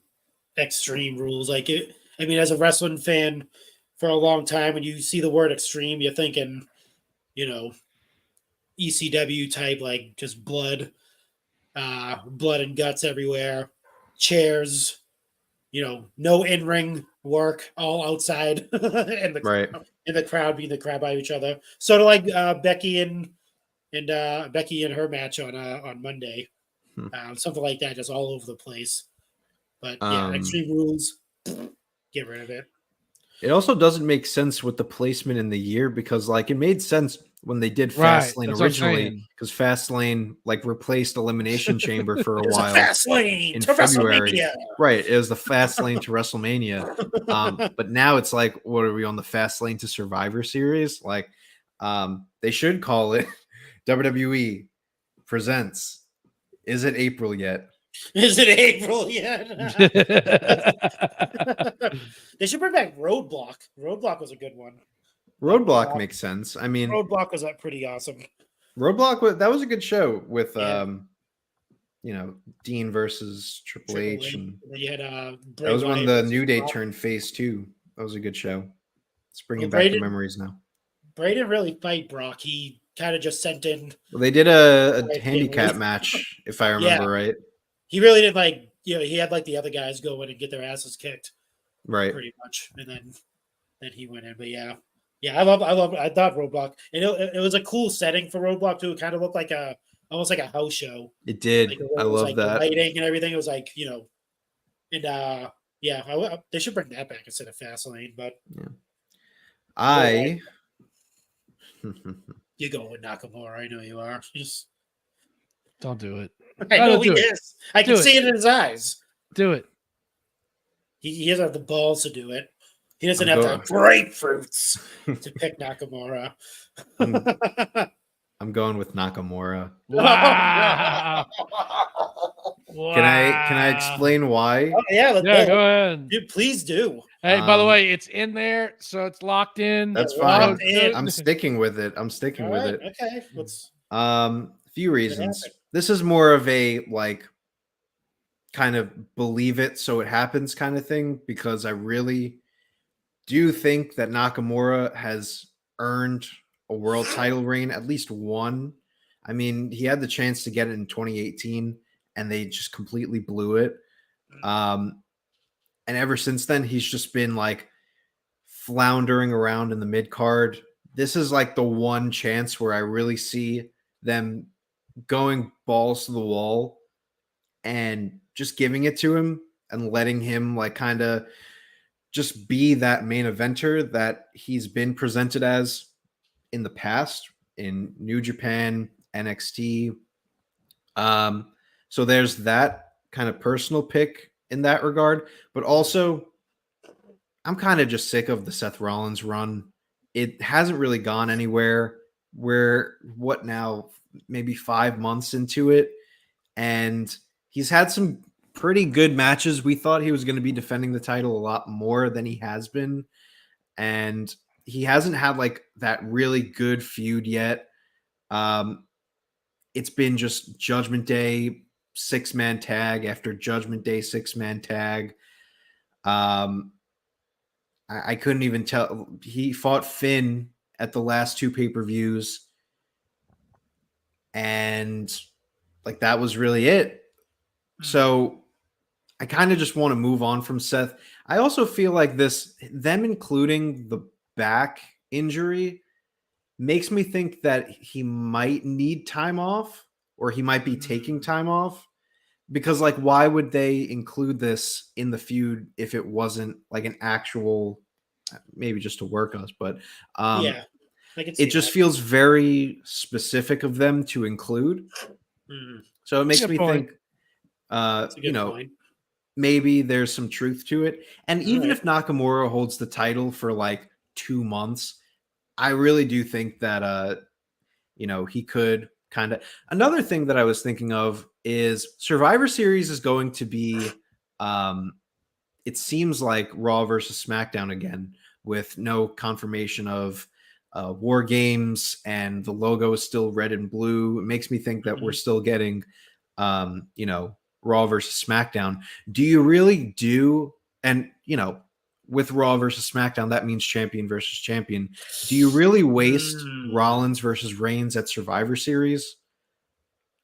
Extreme Rules. Like it. As a wrestling fan for a long time, when you see the word extreme, you're thinking, ECW type, like just blood and guts everywhere, chairs, no in-ring work, all outside, and the crowd beating the crap out of each other. Sort of like Becky and her match on Monday, something like that, just all over the place. But yeah, Extreme Rules, get rid of it. It also doesn't make sense with the placement in the year, because like it made sense when they did Fastlane originally, because Fastlane like replaced Elimination Chamber for a while. Fastlane in to February, WrestleMania. Right? It was the Fastlane to WrestleMania. But now it's like, what are we on, the Fastlane to Survivor Series? Like, They should call it WWE presents. Is it April yet? Is it April yet? They should bring back Roadblock. Roadblock was a good one. Roadblock makes sense. I mean, Roadblock was pretty awesome. Roadblock that was a good show with Yeah. you know, Dean versus Triple H, and then you had Bray that was when Wyatt the versus New Day Brock. turned face too. That was a good show. It's bringing Bray back the didn't- memories now. Bray didn't really fight Brock. He kind of just sent in. Well, they did a Right, handicap yeah. match, if I remember right. He really did he had like the other guys go in and get their asses kicked Right. pretty much, and then he went in. But yeah, I thought Roadblock, and it was a cool setting for Roadblock too. It kind of looked like almost like a house show. It did. Like, the way I it was, love like, the that. lighting and everything. It was like, you know, and they should bring that back instead of Fastlane. But I you go with Nakamura. I know you are. Don't do it. I know he do it. is. I can Do it. see it in his eyes. Do it. He doesn't have the balls to do it. He doesn't I'm have the grapefruits to pick Nakamura. I'm going with Nakamura. Wow. Can I explain why? Oh, yeah, Yeah, go ahead. Dude, please do. Hey, by the Um, way, it's in there, so it's locked in. That's Locked fine. in. I'm sticking with it. I'm sticking All with right, it. okay. Let's Few reasons. happen. This is more of a like kind of believe it so it happens kind of thing, because I really do think that Nakamura has earned a world title reign, at least one. I mean, he had the chance to get it in 2018 and they just completely blew it. And ever since then, he's just been like floundering around in the mid card. This is like the one chance where I really see them going balls to the wall and just giving it to him and letting him like kind of just be that main eventer that he's been presented as in the past in New Japan, NXT. So there's that kind of personal pick in that regard, but also I'm kind of just sick of the Seth Rollins run. It hasn't really gone anywhere. We're what now, maybe 5 months into it, and he's had some pretty good matches. We thought he was going to be defending the title a lot more than he has been, and he hasn't had like that really good feud yet. It's been just Judgment Day 6-man tag after Judgment Day 6-man tag. I couldn't even tell. He fought Finn at the last 2 pay-per-views, and like that was really it. So I kind of just want to move on from Seth. I also feel like them including the back injury makes me think that he might need time off, or he might be taking time off, because like, why would they include this in the feud if it wasn't like an actual, maybe just to work us, but yeah. I can see it just that. feels very specific of them to include. So it makes Good me point. think, That's a good you know, point. maybe there's some truth to it. And even Right. if Nakamura holds the title for like 2 months, I really do think that, you know, he could kind of. Another thing that I was thinking of is Survivor Series is going to be, it seems like Raw versus SmackDown again, with no confirmation of War Games, and the logo is still red and blue. It makes me think that we're still getting, you know, Raw versus SmackDown. Do you really do? And, you know, with Raw versus SmackDown, that means champion versus champion. Do you really waste Rollins versus Reigns at Survivor Series?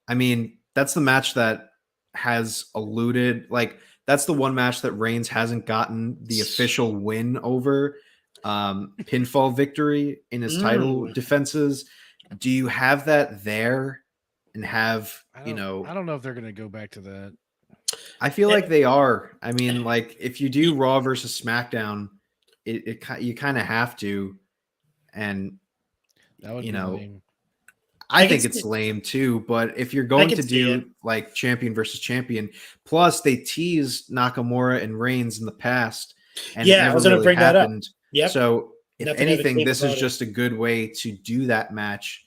I mean, that's the match that has eluded, like, that's the one match that Reigns hasn't gotten the official win over, pinfall victory in his title defenses. Do you have that there and have, you know, I don't know if they're going to go back to that. I feel like they are. I mean, like, if you do Raw versus SmackDown, you kind of have to. And, That would you be know, lame. I can think see it's it. lame too. But if you're going can to see it. do like champion versus champion, plus they teased Nakamura and Reigns in the past, and it Yeah, I never was gonna really bring that up. happened. Yep. So if Nothing ever anything, came this is about it. just a good way to do that match,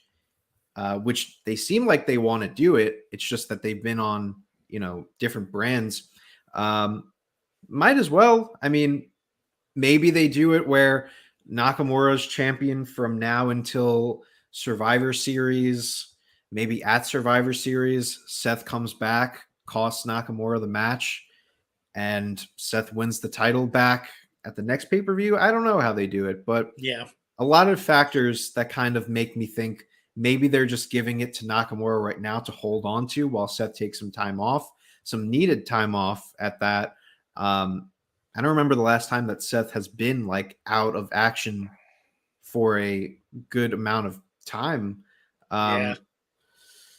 which they seem like they want to do it. It's just that they've been on, different brands. Might as well. I mean, maybe they do it where Nakamura's champion from now until Survivor Series. Maybe at Survivor Series, Seth comes back, costs Nakamura the match, and Seth wins the title back at the next pay-per-view. I don't know how they do it, but Yeah. a lot of factors that kind of make me think maybe they're just giving it to Nakamura right now to hold on to while Seth takes some time off, some needed time off at that. I don't remember the last time that Seth has been like out of action for a good amount of time. Yeah.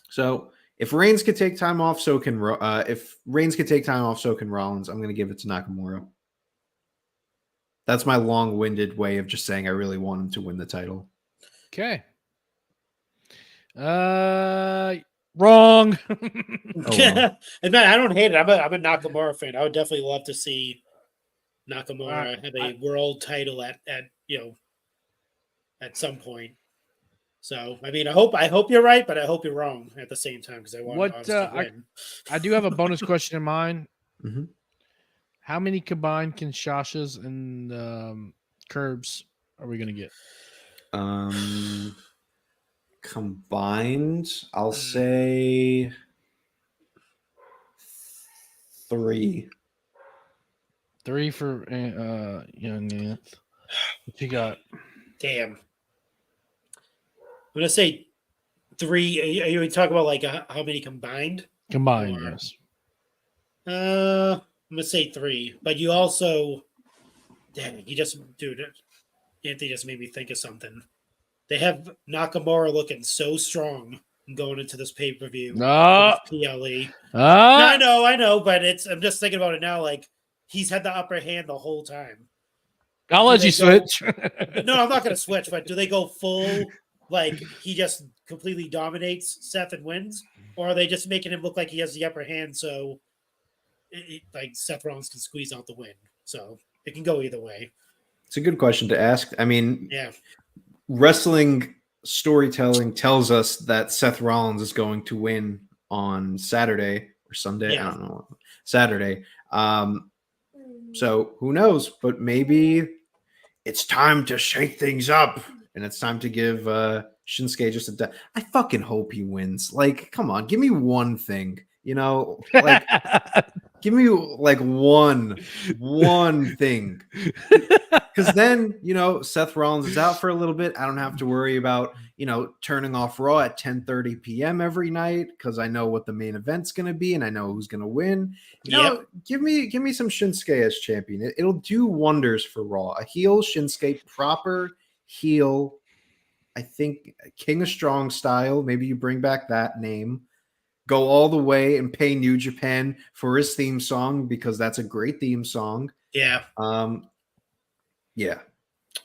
So if Reigns could take time off, so can if Reigns could take time off, so can Rollins. I'm going to give it to Nakamura. That's my long-winded way of just saying I really want him to win the title. Okay. Wrong. well. And man, I don't hate it. I'm a Nakamura fan. I would definitely love to see Nakamura have a world title at some point. So I mean, I hope you're right, but I hope you're wrong at the same time because I want to win. I do have a bonus question in mind. Mm-hmm. How many combined Kinshasas and Curbs are we gonna get? Combined, I'll say 3. 3 for Young Ant. What you got? Damn. I'm gonna say 3. Are you talking about like how many combined? Combined, Or- yes. I'm gonna say 3. But you also, damn it, Anthony just made me think of something. They have Nakamura looking so strong going into this pay-per-view. No. PLE. I know, but I'm just thinking about it now. Like he's had the upper hand the whole time. I'll let you switch. No, I'm not gonna switch. But do they go full? Like he just completely dominates Seth and wins, or are they just making him look like he has the upper hand? So, like Seth Rollins can squeeze out the win. So it can go either way. It's a good question to ask. I mean, Yeah. Wrestling storytelling tells us that Seth Rollins is going to win on Saturday or Sunday. Yeah. I don't know. Saturday. So who knows? But maybe it's time to shake things up, and it's time to give Shinsuke just a. I fucking hope he wins. Like, come on, give me one thing. Like, give me like one thing. Because then, Seth Rollins is out for a little bit. I don't have to worry about, turning off Raw at 10:30 p.m. every night because I know what the main event's going to be and I know who's going to win. Give me some Shinsuke as champion. It'll do wonders for Raw. A heel Shinsuke, proper heel. I think King of Strong style. Maybe you bring back that name. Go all the way and pay New Japan for his theme song because that's a great theme song. Yeah. Yeah.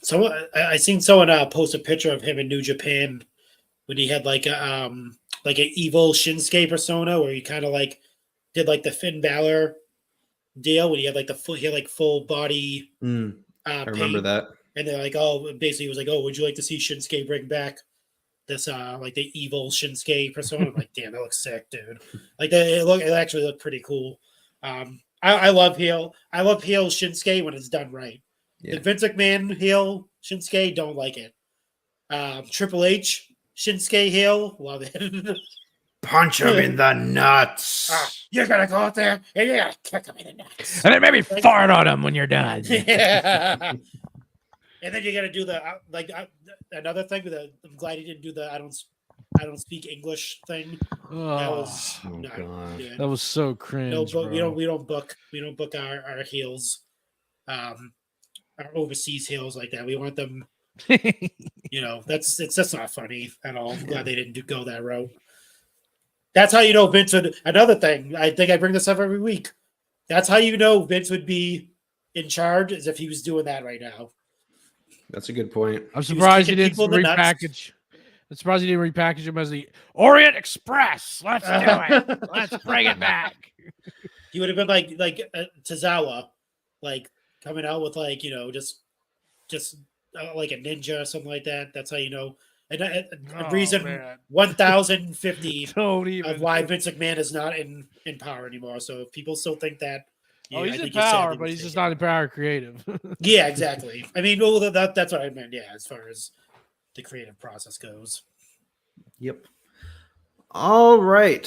So I seen someone post a picture of him in New Japan when he had like an evil Shinsuke persona where he kind of like did like the Finn Balor deal when he had like full body. I remember that. And they're like, basically he was like, would you like to see Shinsuke bring back this like the evil Shinsuke persona? I'm like, damn, that looks sick, dude. Like it actually looked pretty cool. I love heel Shinsuke when it's done right. Yeah. The Vince McMahon heel Shinsuke, don't like it. Triple H Shinsuke heel, love it. Punch him in the nuts. You're gonna go out there and you're gonna kick him in the nuts. And then maybe fart on him when you're done. Yeah. And then you got to do the another thing with I'm glad he didn't do the I don't speak English thing. That was God. good. That was so cringe. No, but bro. we don't book our heels, our overseas heels like that. We want them. That's not funny at all. I'm glad they didn't go that route. That's how you know Vince would. Another thing, I think I bring this up every week. That's how you know Vince would be in charge, is if he was doing that right now. That's a good point. I'm surprised he didn't people in the nuts. repackage. I'm surprised he didn't repackage him as the Orient Express. Let's do it. Let's bring it back. He would have been like Tozawa, like coming out with just like a ninja or something like that. That's how you know. And a Oh, reason man. 1050 Don't of even. why Vince McMahon is not in power anymore. So if people still think that, Oh, I he's in think you're power, sadly but he's just mistaken. not in power creative. Yeah, exactly. I mean, well, that's what I meant. Yeah, as far as the creative process goes. Yep. All right.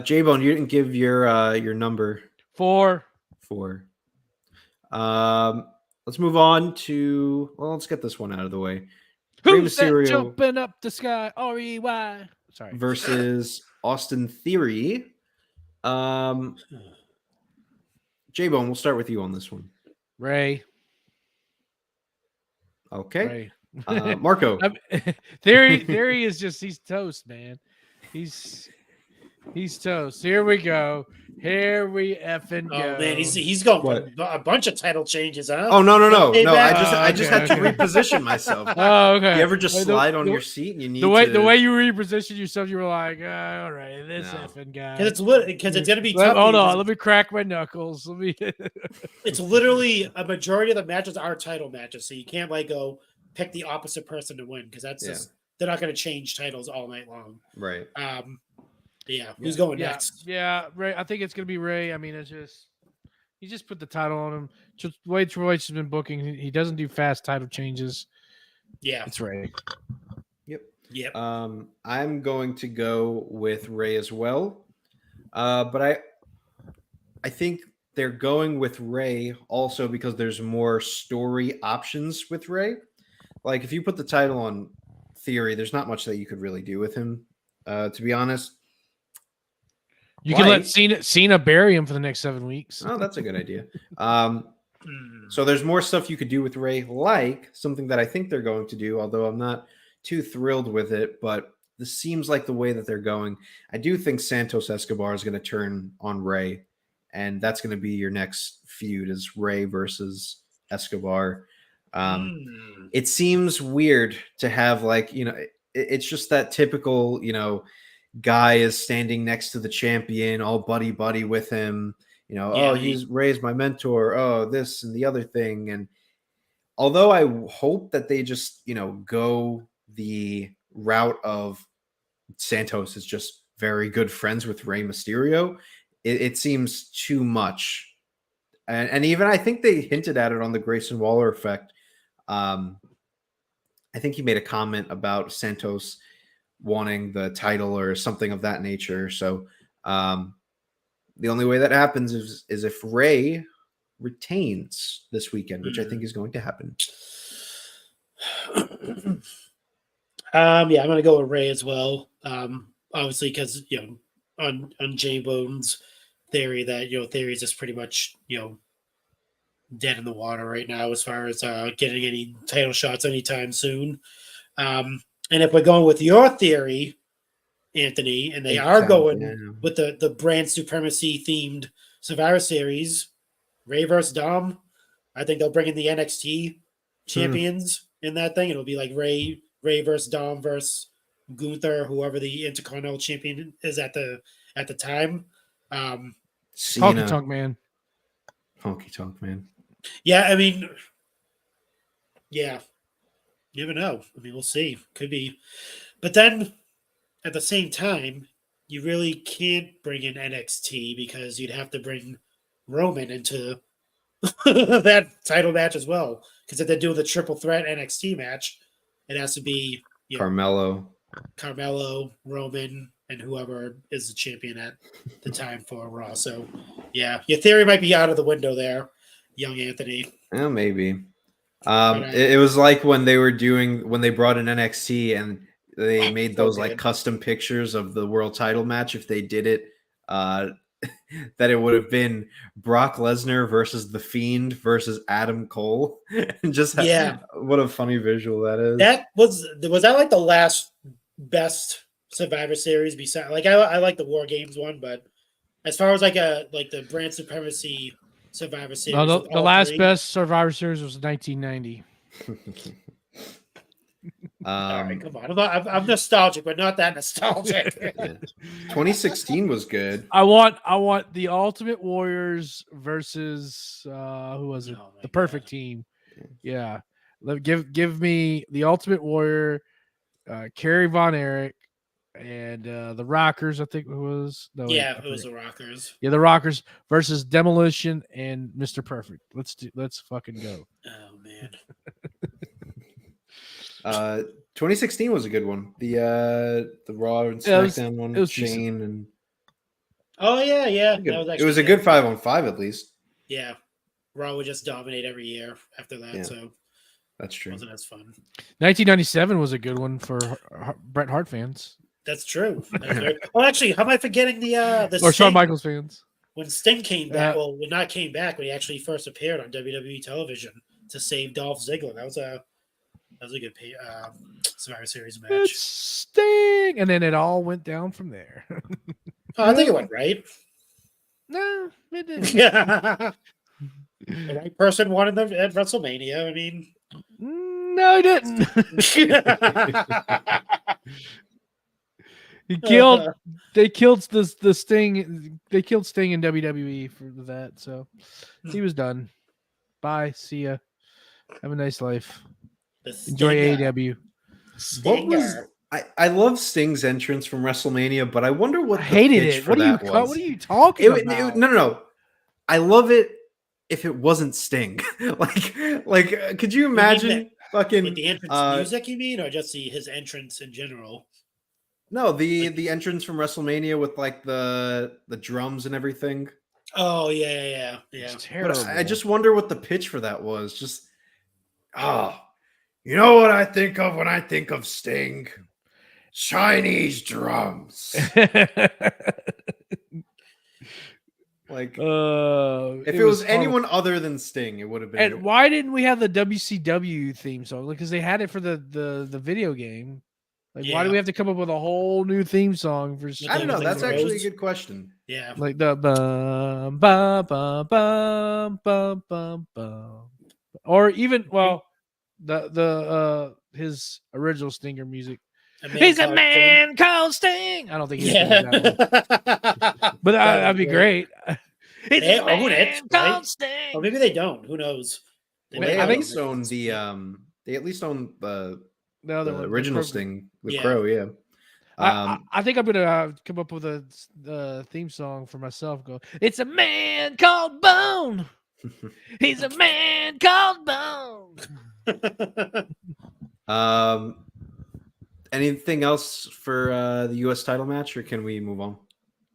J-Bone, you didn't give your number 4. 4. Let's move on to, well, let's get this one out of the way. Rey Who's that Mysterio jumping up the sky? REY. Sorry. versus Austin Theory. J-Bone, we'll start with you on this one. Ray. Okay. Ray. Marco. Theory is just, he's toast, man. He's toast. Here we go. Here we effing go. Oh man, he's going What? for a bunch of title changes, huh? Oh no. Payback? I just had to Okay. reposition myself. Oh, okay. You ever just Wait, slide on your seat and you need the way to... the way you repositioned yourself, you were like, all right, this No. effing guy. Because it's gonna be tough. Hold on, let me crack my knuckles. Let me. It's literally a majority of the matches are title matches, so you can't like go pick the opposite person to win because that's just they're not going to change titles all night long. Right. Yeah. Who's going next? Yeah, Ray. I think it's gonna be Ray. I mean, it's just he just put the title on him. Just the way Triple H has been booking, he doesn't do fast title changes. Yeah, It's Ray. Yep. I'm going to go with Ray as well. But I think they're going with Ray also because there's more story options with Ray. Like if you put the title on Theory, there's not much that you could really do with him, to be honest. You can let Cena bury him for the next 7 weeks. Oh, that's a good idea. So there's more stuff you could do with Ray, like something that I think they're going to do, although I'm not too thrilled with it, but this seems like the way that they're going. I do think Santos Escobar is going to turn on Ray, and that's going to be your next feud is Ray versus Escobar. It seems weird to have it's just that typical, guy is standing next to the champion, all buddy with him. He's Ray's my mentor. Oh, this and the other thing. And although I hope that they just, go the route of Santos is just very good friends with Rey Mysterio, it seems too much. And even I think they hinted at it on the Grayson Waller effect. I think he made a comment about Santos wanting the title or something of that nature. So the only way that happens is if Ray retains this weekend, which I think is going to happen. I'm going to go with Ray as well. Obviously, because on J-Bone's theory that Theory is just pretty much dead in the water right now as far as getting any title shots anytime soon. And if we're going with your theory, Anthony, and they are going with the brand supremacy themed Survivor Series, Ray versus Dom, I think they'll bring in the NXT champions in that thing. It'll be like Ray versus Dom versus Gunther, whoever the Intercontinental champion is at the time. Honky Tonk Man. Honky Tonk Man. Yeah, I mean, yeah. You never know. I mean, we'll see. Could be. But then at the same time, you really can't bring in NXT because you'd have to bring Roman into that title match as well. Because if they're doing the triple threat NXT match, it has to be Carmelo, Roman, and whoever is the champion at the time for Raw. So, yeah, your theory might be out of the window there, young Anthony. Yeah, maybe. It was like when they brought in NXT and they made those like custom pictures of the world title match. If they did it, that it would have been Brock Lesnar versus The Fiend versus Adam Cole. And just what a funny visual that is. That was that like the last best Survivor Series besides I like the War Games one, but as far as like the brand supremacy Survivor Series. No, the last best Survivor Series was 1990. All right, come on. I'm nostalgic, but not that nostalgic. 2016 was good. I want the Ultimate Warriors versus who was it? The Perfect Team. Yeah. Give me the Ultimate Warrior, Kerry Von Erich, and the Rockers. I think it was. No, wait, Yeah, I it was forget. the Rockers. Yeah, the Rockers versus Demolition and Mr. Perfect. Let's fucking go. Oh man. 2016 was a good one. The Raw and Yeah, SmackDown one, it was Shane and Oh yeah, yeah. good. That was It actually was a good 5-on-5 at least. Yeah. Raw would just dominate every year after that, Yeah. so That's it true. wasn't as fun. 1997 was a good one for Bret Hart fans That's true. Oh, actually, how am I forgetting the or Shawn Sting- Michaels fans. when Sting came back? Uh, Well, when not came back, when he actually first appeared on WWE television to save Dolph Ziggler. That was a good Survivor Series match. It's Sting, and then it all went down from there. Oh, I think it went right. No, it didn't. Yeah. The right person won at WrestleMania. I mean, No, he didn't. He killed. They killed the Sting. They killed Sting in WWE for that. So he was done. Bye. See ya. Have a nice life. Enjoy AEW. What was I love Sting's entrance from WrestleMania, but I wonder what I the hated pitch it. for What are you? that was. What are you talking about? No. I love it if it wasn't Sting. like, could you imagine fucking Like the entrance music, you mean, or just his entrance in general? No, the entrance from WrestleMania with like the drums and everything. Oh yeah. It's terrible. But I just wonder what the pitch for that was. Just you know what I think of when I think of Sting? Chinese drums. Like, if it was anyone other than Sting, it would have been. And why didn't we have the WCW theme song? Because they had it for the video game. Like, why do we have to come up with a whole new theme song for? I don't know. That's actually a good question. Yeah, like the bum bum bum bum bum bum bum, or even the his original Stinger music. He's a man called Sting. I don't think he's that one. But that'd be great. They own it, right? Sting. Or maybe they don't. Who knows? They at least own the They at least own the original Sting with Crow. Yeah. I think I'm gonna come up with a theme song for myself. Go. It's a man called Bone. He's a man called Bone. Anything else for the U.S. title match, or can we move on?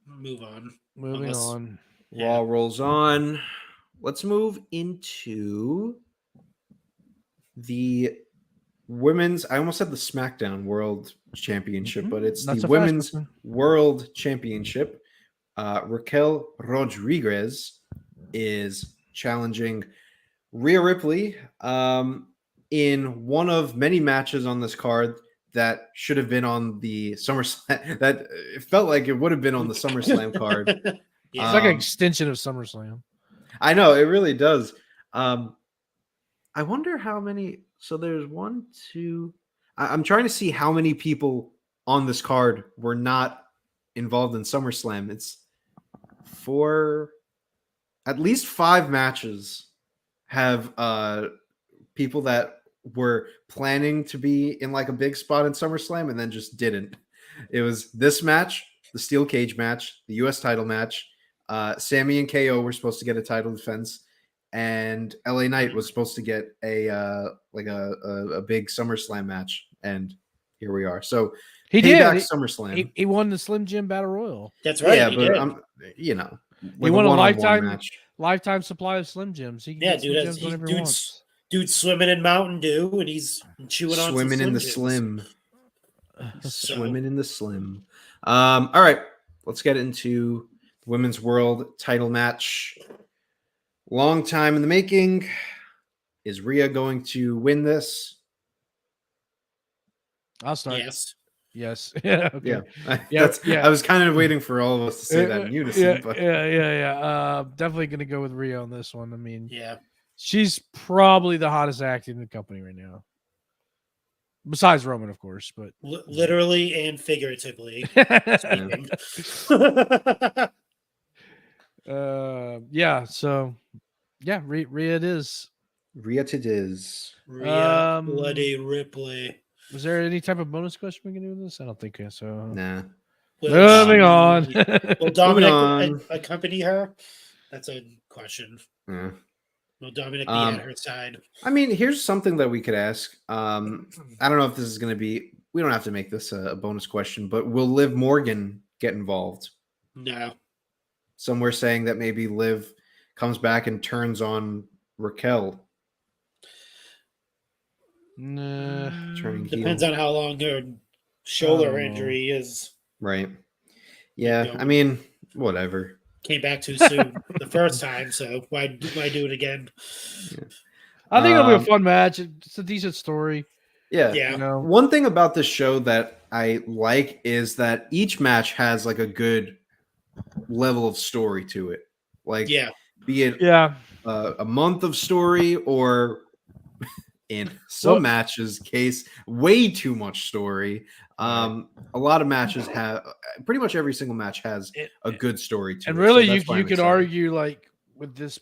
Move on. Moving on. Raw rolls on. Let's move into the women's. I almost said the SmackDown World Championship, but it's the Women's World Championship. Raquel Rodriguez is challenging Rhea Ripley in one of many matches on this card that should have been on the SummerSlam. That it felt like it would have been on the SummerSlam card. It's like an extension of SummerSlam. I know, it really does. I wonder how many. So there's 1, 2. I'm trying to see how many people on this card were not involved in SummerSlam. It's 4, at least 5 matches have people that were planning to be in like a big spot in SummerSlam and then just didn't. It was this match, the steel cage match, the US title match. Sammy and KO were supposed to get a title defense, and LA Knight was supposed to get a big SummerSlam match, and here we are. So he did SummerSlam. He won the Slim Jim Battle Royal. That's right. Yeah, but he won a lifetime supply of Slim Jims. He can dude's swimming in Mountain Dew, and he's chewing on swimming in the Jims. Slim. Swimming in the Slim. All right, let's get into the Women's World title match. Long time in the making. Is Rhea going to win this? I'll start. Yes. Yeah. Okay. I was kind of waiting for all of us to say that in unison. Yeah. Definitely going to go with Rhea on this one. I mean, yeah, she's probably the hottest act in the company right now. Besides Roman, of course, but literally and figuratively. Rhea it is. WYATT it is. Rhea Bloody Ripley. Was there any type of bonus question we can do with this? I don't think so. Nah. Moving on. Will Dominic on. accompany her? That's a question. Yeah. Will Dominic be at her side? I mean, here's something that we could ask. I don't know if this is going to be. We don't have to make this a bonus question, but will Liv Morgan get involved? No. Some were saying that maybe Liv comes back and turns on Raquel. Nah. Turning Depends heel. on how long her shoulder injury is. Right. Yeah. I mean, whatever. Came back too soon the first time, so why do it again? Yeah. I think it'll be a fun match. It's a decent story. Yeah. Yeah. You know? One thing about this show that I like is that each match has like a good level of story to it. Like, be it a month of story or in some matches case, way too much story. A lot of matches have pretty much every single match has a good story to it. And really, so you could argue like with this,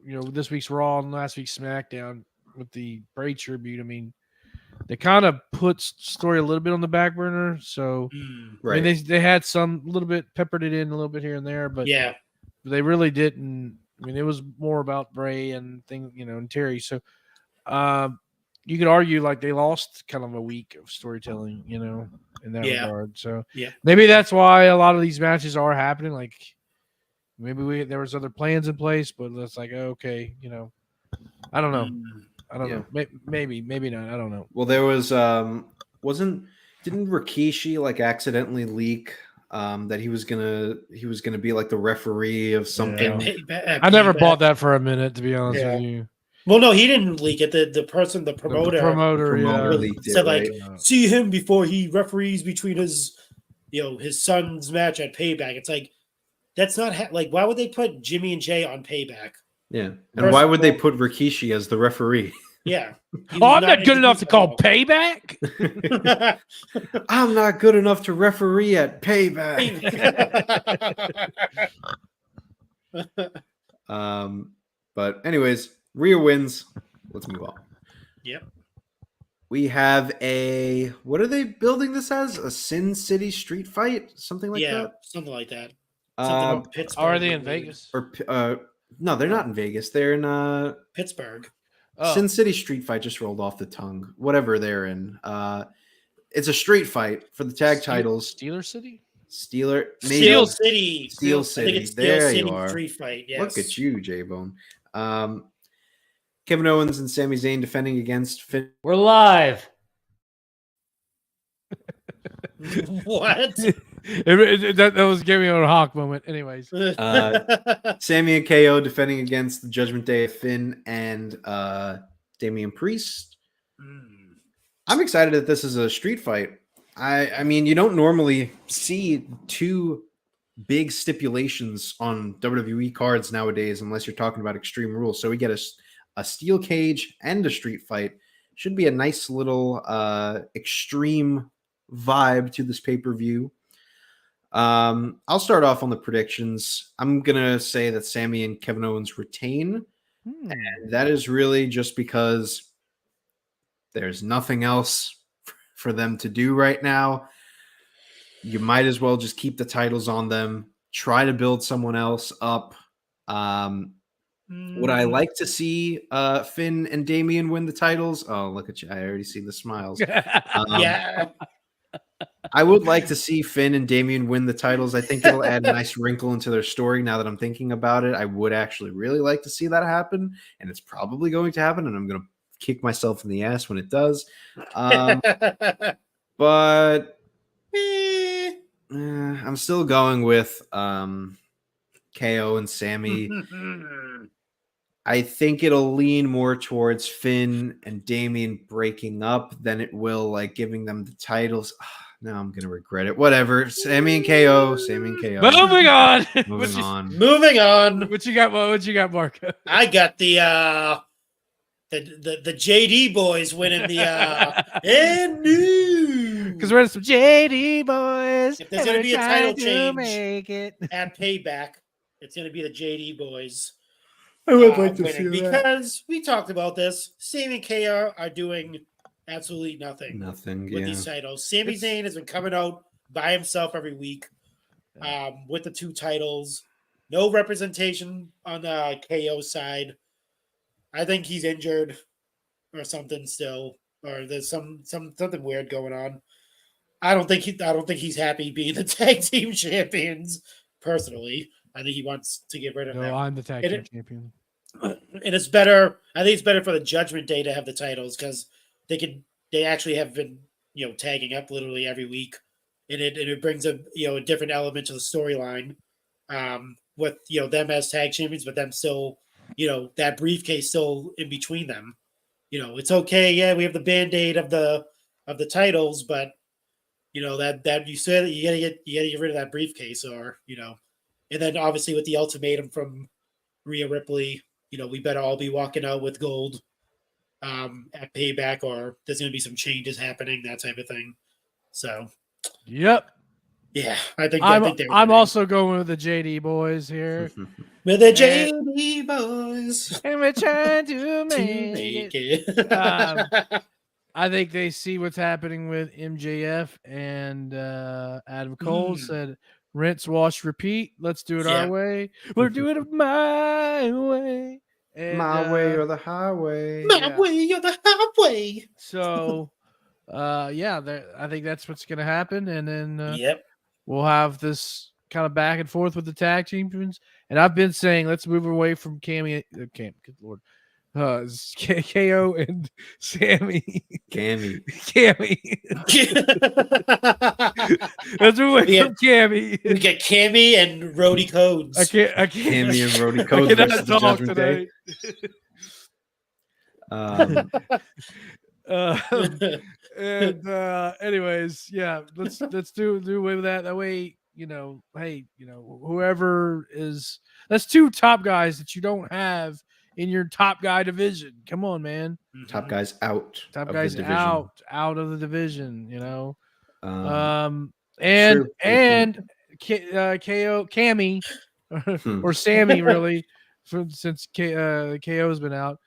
this week's Raw and last week's SmackDown with the Bray tribute. I mean, they kind of put story a little bit on the back burner. So, I mean, they had some little bit peppered it in a little bit here and there, but they really didn't. I mean, it was more about Bray and and Terry. So, you could argue like they lost kind of a week of storytelling, in that regard. So maybe that's why a lot of these matches are happening. Like maybe there was other plans in place, but it's like, okay, I don't know. I don't know. Maybe not. I don't know. Well, there was didn't Rikishi like accidentally leak that he was gonna be like the referee of something? I never bought that for a minute, to be honest with you. Well, no, he didn't leak it. The promoter leaked it, said like, see him before he referees between his son's match at Payback. It's like that's not why would they put Jimmy and Jay on Payback? Yeah, and why would they put Rikishi as the referee? Yeah. I'm not good enough to call Payback. I'm not good enough to referee at Payback. But anyways, Rhea wins. Let's move on. Yep. We have what are they building this as? A Sin City street fight? Something like that? Yeah, something like that. Something Pittsburgh. Are they in Vegas? Or no, they're not in Vegas. They're in Pittsburgh. Sin City street fight just rolled off the tongue. Whatever they're in. It's a street fight for the tag titles. Steeler City? Steel City. Steel City. I think it's there Steel you City are. Street fight. Yes. Look at you, J-Bone. Kevin Owens and Sami Zayn defending against Finn. We're live. What? that was giving me a Hawk moment. Anyways. Sami and KO defending against the Judgment Day of Finn and Damian Priest. I'm excited that this is a street fight. I mean, you don't normally see two big stipulations on WWE cards nowadays unless you're talking about Extreme Rules. So we get a steel cage and a street fight. Should be a nice little extreme vibe to this pay-per-view. I'll start off on the predictions. I'm gonna say that Sami and Kevin Owens retain, and that is really just because there's nothing else for them to do right now. You might as well just keep the titles on them. Try to build someone else up. Would I like to see Finn and Damian win the titles? Oh, look at you! I already see the smiles. Yeah. I would like to see Finn and Damian win the titles. I think it'll add a nice wrinkle into their story now that I'm thinking about it. I would actually really like to see that happen, and it's probably going to happen, and I'm going to kick myself in the ass when it does. But I'm still going with KO and Sami. I think it'll lean more towards Finn and Damian breaking up than it will like giving them the titles. Now I'm gonna regret it. Whatever. Sami and KO. Moving on. Moving on. What you got? What you got, Marco? I got the JD boys winning the and new. Because we're some JD boys. If there's gonna be a title change at Payback, it's gonna be the JD boys. I would like to winning see that. because we talked about this. Sami and KO are doing absolutely nothing Nothing. with Yeah. these titles. Sami It's- Zayn has been coming out by himself every week with the 2 titles. No representation on the KO side. I think he's injured or something still, or there's something weird going on. I don't think he's happy being the tag team champions. Personally, I think he wants to get rid of No, them. I'm the tag And team it- champion. And it's better. I think it's better for the Judgment Day to have the titles because they actually have been tagging up literally every week, and it brings a a different element to the storyline. With them as tag champions, but them still that briefcase still in between them. It's okay. Yeah, we have the Band-Aid of the titles, but that you said you gotta get rid of that briefcase, or and then obviously with the ultimatum from Rhea Ripley, we better all be walking out with gold at Payback, or there's gonna be some changes happening, that type of thing. So Yep. yeah, I think I'm they're winning. also going with the JD boys here. with the JD boys And we're trying to to make make it. it. I think they see what's happening with MJF, and Adam Cole said, rinse, wash, repeat. Let's do it Yeah. our way. We're doing it my way. And, My way or the highway. My way or the highway. So, I think that's what's going to happen. And then Yep. we'll have this kind of back and forth with the tag champions. And I've been saying, let's move away from good Lord. KO and Sammy. Cammy. Cammy. Let's move away Yeah. from Cammy. We get Cammy and Rhodey Codes. I can't. Cammy and Rhodey I Codes cannot versus the talk Judgment tonight. Day. And anyways, yeah, let's do away with that. That way, hey, whoever is, that's 2 top guys that you don't have in your top guy division. Come on, man. Top guys out. Top of guys the division. out of the division, Um, and true. KO Cammy or Sammy really since KO's been out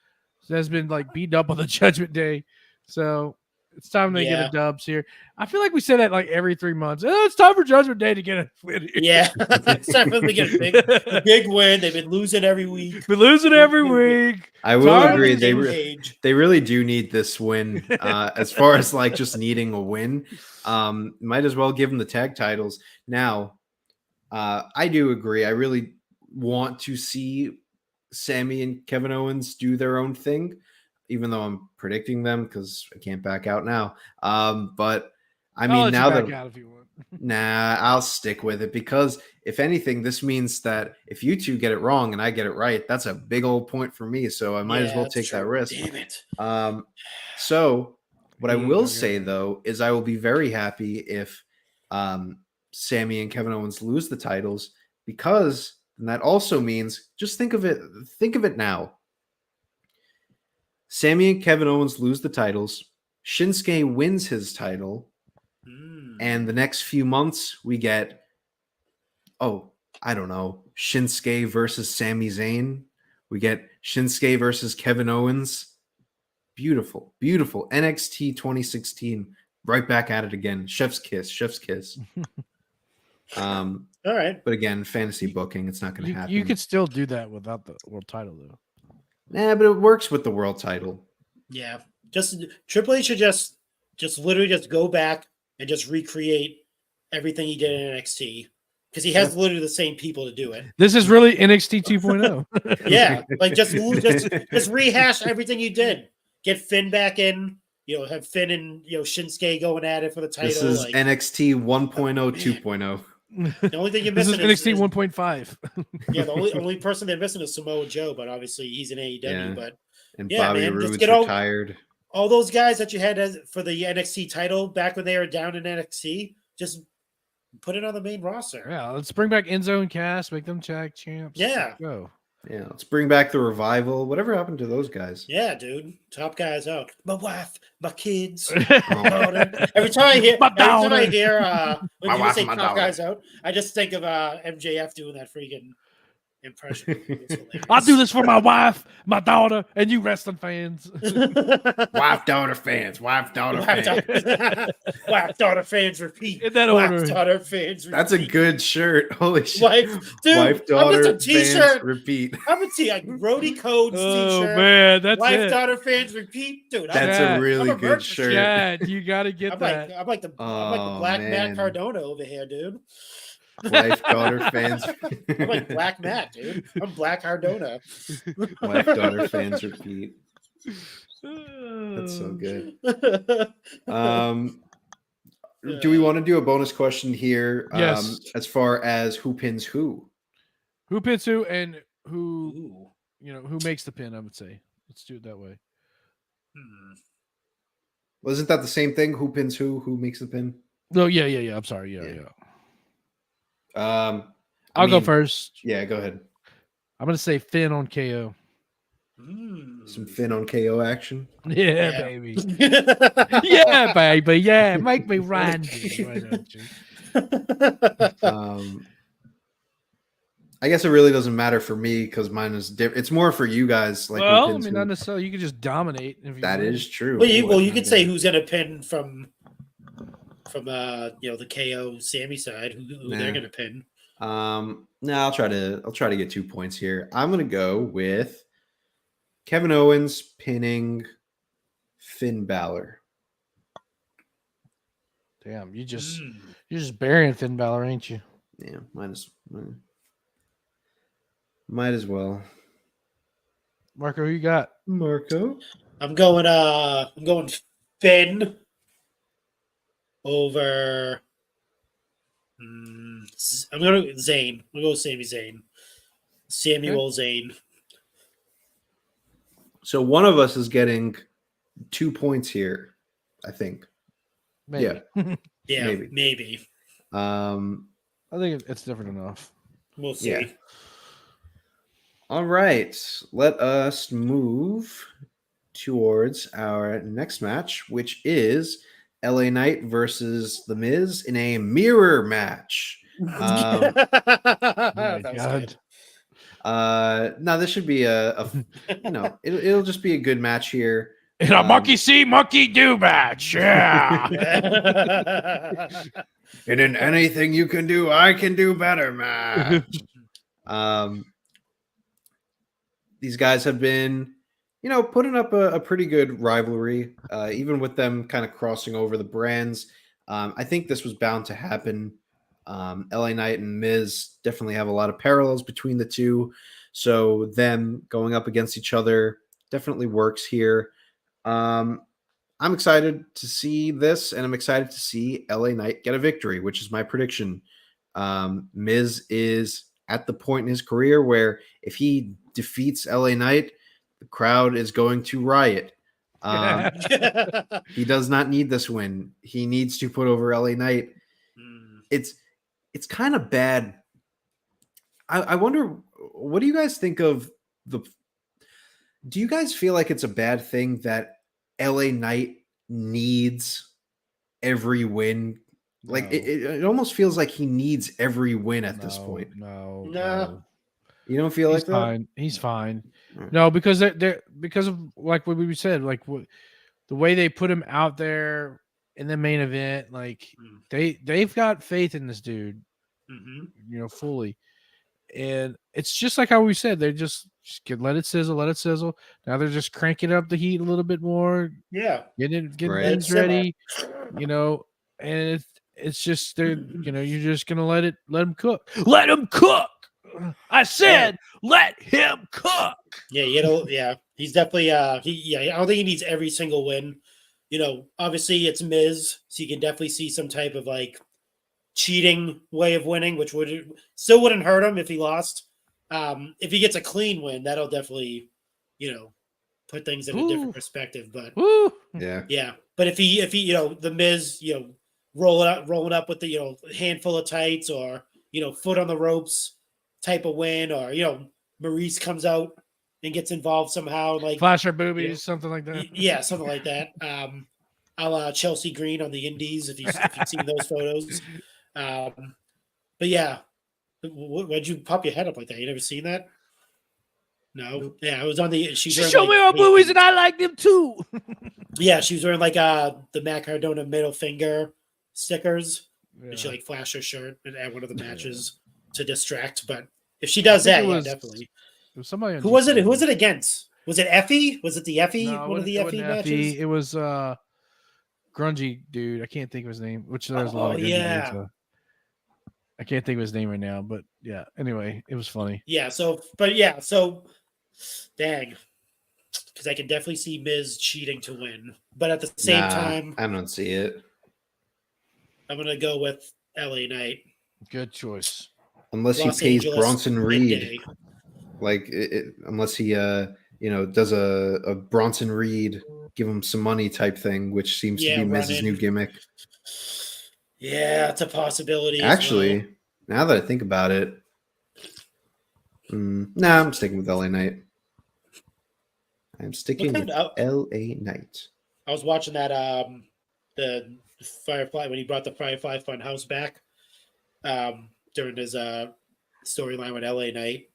has been like beaten up on the Judgment Day, so it's time they get a dubs here. I feel like we say that like every 3 months. It's time for Judgment Day to get a win here. Yeah, it's time for them to get a big win. They've been losing every week. Been losing every week. I will Sorry, agree. Page. They really do need this win. As far as like just needing a win, might as well give them the tag titles. Now, I do agree. I really want to see Sammy and Kevin Owens do their own thing, even though I'm predicting them because I can't back out now. But I mean, now that out if you want. Nah, I'll stick with it because if anything, this means that if you 2 get it wrong and I get it right, that's a big old point for me. So I might as well take that risk. Damn it. So what I will say though is I will be very happy if Sammy and Kevin Owens lose the titles, because and that also means, just think of it now. Sammy and Kevin Owens lose the titles. Shinsuke wins his title. And the next few months we get, I don't know, Shinsuke versus Sami Zayn. We get Shinsuke versus Kevin Owens. Beautiful, beautiful. NXT 2016, right back at it again. Chef's kiss, chef's kiss. All right. But again, fantasy booking, it's not going to happen. You could still do that without the world title, though. Nah, but it works with the world title. Yeah. Triple H should just literally just go back and just recreate everything he did in NXT, because he has literally the same people to do it. This is really NXT 2.0. Yeah, like just rehash everything you did. Get Finn back in. Have Finn and Shinsuke going at it for the title. This is NXT 1.0, 2.0. The only thing you're This missing is NXT is 1.5. Yeah, the only person they're missing is Samoa Joe, but obviously he's in AEW. Yeah. But And yeah, Bobby man, Roode's get retired. all those guys that you had for the NXT title back when they were down in NXT, just put it on the main roster. Yeah, let's bring back Enzo and Cass, make them tag champs. Yeah. Let's go. Yeah, let's bring back the Revival. Whatever happened to those guys? Yeah, dude. Top guys out. My wife, my kids. Oh, Every time I hear, My when My people wife, say my top daughter. guys out, I just think of MJF doing that freaking impression. I'll do this for my wife, my daughter, and you wrestling fans. Wife, daughter, fans. Wife, daughter, Wife, fans. Wife, daughter, fans, repeat. In that Wife, order. daughter, fans, repeat. That's a good shirt. Holy shit. Wife, dude, Wife, daughter, I'm just a fans, t-shirt. repeat. I'm a like Roadie Codes Oh t-shirt. man, that's Wife, it. daughter, fans, repeat. Dude, That's Yeah. a really I'm a good merchant. shirt. Yeah, you gotta get I'm that. like the Black man. Matt Cardona over here, dude. Wife, daughter, fans. I'm like Black Matt, dude. I'm Black Cardona. Wife, daughter, fans, repeat. That's so good. Do we want to do a bonus question here? Yes. As far as who pins who? Who pins who and who Ooh. who makes the pin? I would say. Let's do it that way. Well, isn't that the same thing? Who pins who? Who makes the pin? No, yeah. I'm sorry. Yeah. I'll go first. Yeah, go ahead. I'm gonna say Finn on KO. Some Finn on KO action. Yeah, baby. Yeah, baby. Yeah, make me run. Why don't you? I guess it really doesn't matter for me because mine is different. It's more for you guys. Like, Well, who I pins mean, who. not necessarily. You could just dominate. If you That want. is true. Well, you could say who's gonna pin from the KO Sammy side. Who they're gonna pin. No, I'll try to get 2 points here. I'm gonna go with Kevin Owens pinning Finn Balor. Damn, you're just burying Finn Balor, ain't you? Yeah, might as well. Marco, who you got? Marco. I'm going Finn over. I'm going to Zayn. I'm going to go Sami Zayn. Samuel Zayn. So one of us is getting 2 points here, I think. Maybe. Yeah, maybe. I think it's different enough. We'll see. Yeah. All right, let us move towards our next match, which is LA Knight versus The Miz in a mirror match. Oh my God. No, this should be it'll just be a good match here. In a monkey see, monkey do match. Yeah. And in anything you can do, I can do better match. These guys have been, putting up a pretty good rivalry, even with them kind of crossing over the brands. I think this was bound to happen. LA Knight and Miz definitely have a lot of parallels between the two. So them going up against each other definitely works here. I'm excited to see this, and I'm excited to see LA Knight get a victory, which is my prediction. Miz is at the point in his career where if he defeats LA Knight, the crowd is going to riot. He does not need this win. He needs to put over LA Knight. It's kind of bad. I wonder, what do you guys think of do you guys feel like it's a bad thing that LA Knight needs every win? Like it almost feels like he needs every win at this point. No. You don't feel He's like fine. that? He's fine. Right. No, because because of like what we said, like the way they put him out there in the main event, like they've got faith in this dude, fully. And it's just like how we said, they just let it sizzle. Now they're just cranking up the heat a little bit more. Yeah. Getting Right. things ready, and it's just they're you're just gonna let him cook. Let him cook. I said, let him cook. Yeah, he's definitely I don't think he needs every single win. Obviously it's Miz, so you can definitely see some type of like cheating way of winning, which still wouldn't hurt him if he lost. If he gets a clean win, that'll definitely, put things in a different perspective. But yeah. But if he the Miz, rolling up with the handful of tights or foot on the ropes type of win, or Maurice comes out and gets involved somehow, like flash her boobies, something like that. Yeah, something like that. A la Chelsea Green on the Indies, if you've seen those photos. But yeah, Why'd you pop your head up like that? You never seen that? No. Nope. Yeah, it was on the. She showed me our movies and I like them too. Yeah, she was wearing like the Matt Cardona middle finger stickers. Yeah. And she like flashed her shirt at one of the matches to distract. But if she does that, yeah, definitely. It was somebody. Who was it? Who was it against? Was it Effie? Was it the Effie? No, one of the Effie matches? Effie. It was grungy dude. I can't think of his name. Which there's a lot of yeah. dudes, I can't think of his name right now, but yeah. Anyway, it was funny. Yeah. So dang, because I can definitely see Miz cheating to win, but at the same time, I don't see it. I'm gonna go with LA Knight. Good choice. Unless Los he pays Angeles, Bronson Reed, midday. like unless he does a Bronson Reed, give him some money type thing, which seems to be Miz's new gimmick. Yeah, it's a possibility. Actually, now that I think about it, I'm sticking with LA Knight. I'm sticking with LA Knight. I was watching that the Firefly when he brought the Firefly Funhouse back during his storyline with LA Knight.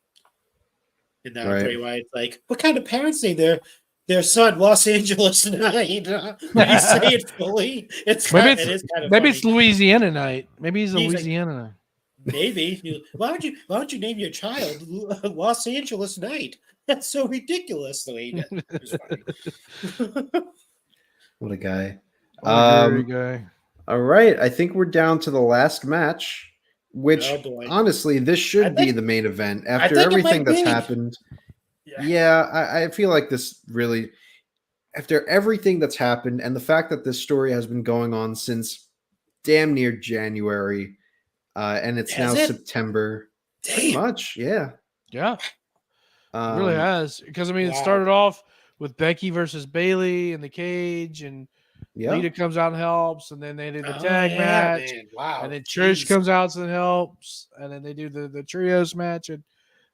And Bray Wyatt's like, what kind of parents name their son Los Angeles Knight? When you say it fully, it is kind of maybe funny. it's Louisiana Knight. Maybe he's a Louisiana Knight. Maybe. Why don't you name your child Los Angeles Knight? That's so ridiculous. The way he did. It was funny. What a guy. Guy. All right. I think we're down to the last match, which honestly, this should be the main event after everything that's happened. Yeah, I feel like this really, after everything that's happened and the fact that this story has been going on since damn near January, and it's now September. Pretty much, yeah. Yeah. It really has. Because, I mean, it started off with Becky versus Bailey in the cage, and Lita comes out and helps, and then they did the tag match. Man. Wow. And then Trish comes out and helps, and then they do the trios match at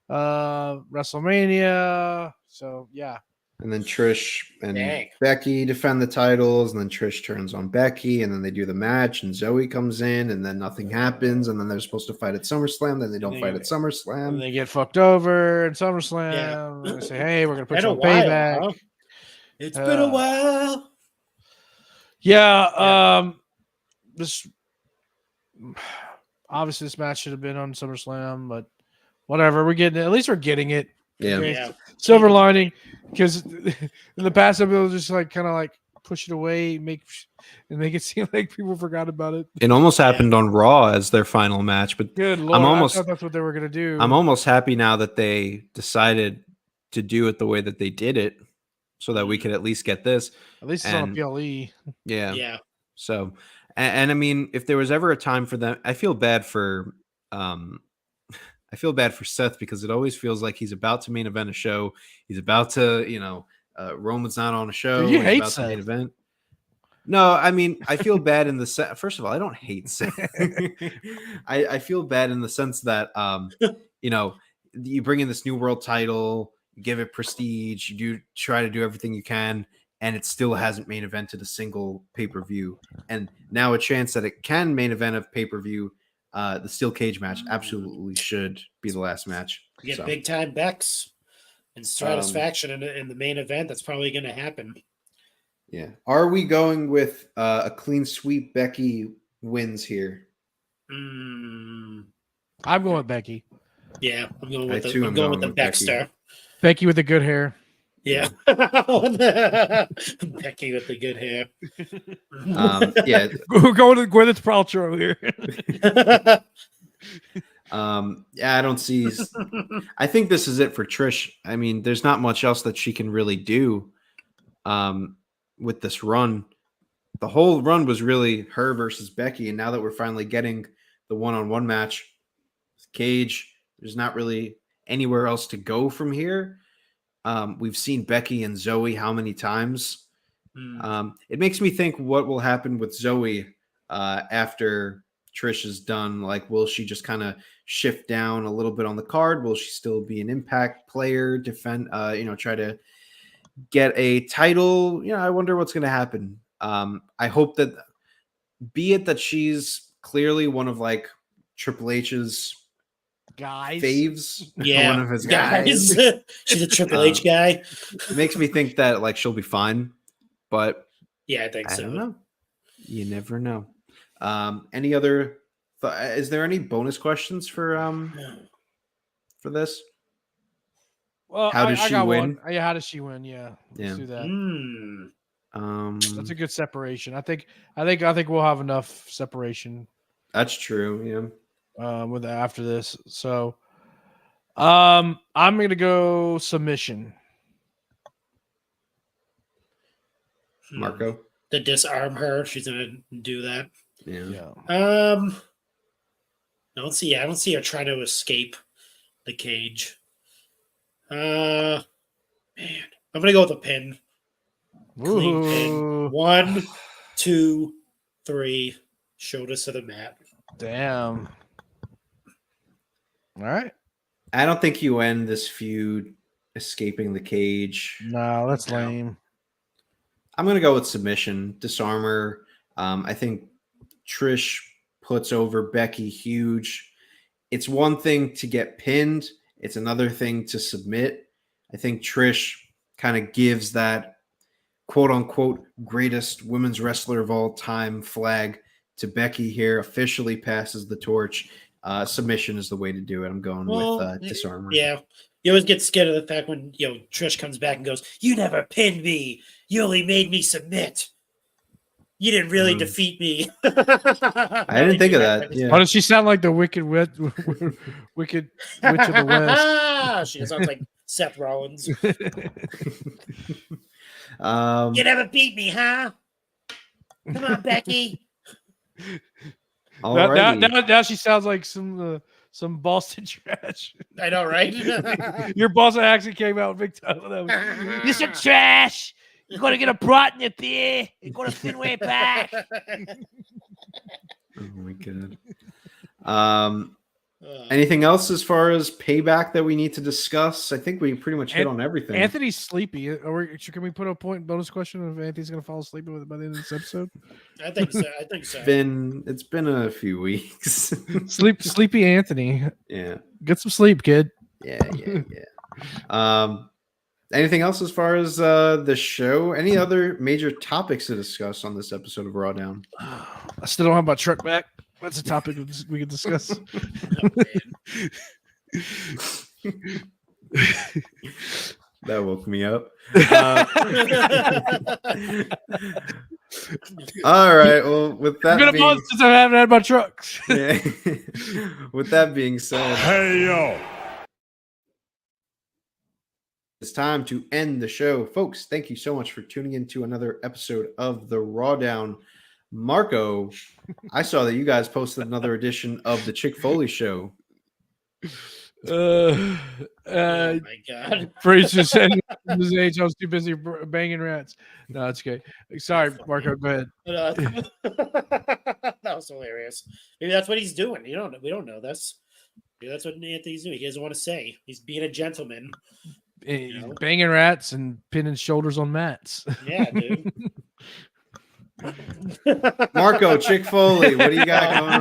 WrestleMania. So, yeah. And then Trish and Becky defend the titles, and then Trish turns on Becky, and then they do the match, and Zoe comes in, and then nothing happens, and then they're supposed to fight at SummerSlam, then they don't fight at SummerSlam. And they get fucked over at SummerSlam. Yeah. And they say, hey, we're going to put you on payback. Huh? It's been a while. Yeah. This obviously this match should have been on SummerSlam, but whatever. We're getting it. At least we're getting it. Yeah. Okay. Yeah. Silver lining, because in the past I've been just like kind of like push it away, make it seem like people forgot about it. It almost happened on Raw as their final match, but good Lord, I thought that's what they were gonna do. I'm almost happy now that they decided to do it the way that they did it, so that we could at least get this. At least it's on PLE. Yeah. Yeah. So, and I mean, if there was ever a time for them, I feel bad for Seth, because it always feels like he's about to main event a show. He's about to, Roman's not on a show. You hate about Seth. To main event. No, I mean, I feel bad in the first of all, I don't hate Seth. I feel bad in the sense that, you bring in this new world title, you give it prestige, you do try to do everything you can, and it still hasn't main evented a single pay-per-view. And now a chance that it can main event of pay-per-view. The steel cage match absolutely should be the last match. You get big time Becks and Satisfaction in the main event. That's probably going to happen. Yeah. Are we going with a clean sweep? Becky wins here. I'm going with Becky. Yeah, I'm going with the Beckster. Becky with the good hair. Yeah. Becky with the good hair. Yeah. We're going to Gwyneth Paltrow here. Yeah, I don't see. I think this is it for Trish. I mean, there's not much else that she can really do with this run. The whole run was really her versus Becky, and now that we're finally getting the one-on-one match with Cage, there's not really anywhere else to go from here. We've seen Becky and Zoe how many times? It makes me think what will happen with Zoe after Trish is done. Like, will she just kind of shift down a little bit on the card? Will she still be an impact player, defend, try to get a title? I wonder what's going to happen. I hope that, be it that she's clearly one of like Triple H's guys. faves. Yeah, One of his guys. She's a Triple H guy. It makes me think that like she'll be fine, but Yeah, I think I so. don't know. You never know. Any other? Is there any bonus questions for this? Well, How does I she got win? one. Yeah, how does she win? Yeah, let's do that. That's a good separation. I think we'll have enough separation. That's true. Yeah. With after this, so I'm gonna go submission. Marco. To disarm her, she's gonna do that. Yeah. I don't see her trying to escape the cage. Man, I'm gonna go with a pin. Clean pin. 1, 2, 3. Shoulders to the mat. Damn. All right. I don't think you end this feud escaping the cage. No, that's lame. I'm gonna go with submission, disarm her. I think Trish puts over Becky huge. It's one thing to get pinned. It's another thing to submit. I think Trish kind of gives that quote unquote greatest women's wrestler of all time flag to Becky here, officially passes the torch. Submission is the way to do it. I'm going with disarm her. Yeah. You always get scared of the fact when Trish comes back and goes, "You never pinned me. You only made me submit. You didn't really defeat me." I didn't think of that. Yeah. Why does she sound like the wicked witch of the West? She sounds like Seth Rollins. You never beat me, huh? Come on, Becky. Now she sounds like some Boston trash. I know, right? Your Boston accent came out big time. You're some trash. You're going to get a brat in your beer. You're going to Fenway back. Oh my god. Anything else as far as payback that we need to discuss? I think we pretty much hit on everything. Anthony's sleepy. Can we put a bonus question if Anthony's going to fall asleep by the end of this episode? I think so. It's been a few weeks. Sleepy Anthony. Yeah. Get some sleep, kid. Yeah. Anything else as far as the show? Any other major topics to discuss on this episode of RAWDOWN? I still don't have my truck back. That's a topic we can discuss. That woke me up. All right. Well, with that it's been a month since I haven't had my trucks. Yeah. With that being said, hey yo, it's time to end the show, folks. Thank you so much for tuning in to another episode of the RAWDOWN. Marco, I saw that you guys posted another edition of the Chick Foley show. Oh my god! Fraser said his age. I was too busy banging rats. No, it's okay. Sorry, Marco. Go ahead. That was hilarious. Maybe that's what he's doing. We don't know this. Maybe that's what Anthony's doing. He doesn't want to say. He's being a gentleman. Banging rats and pinning shoulders on mats. Yeah, dude. Marco, Chick Foley, what do you got going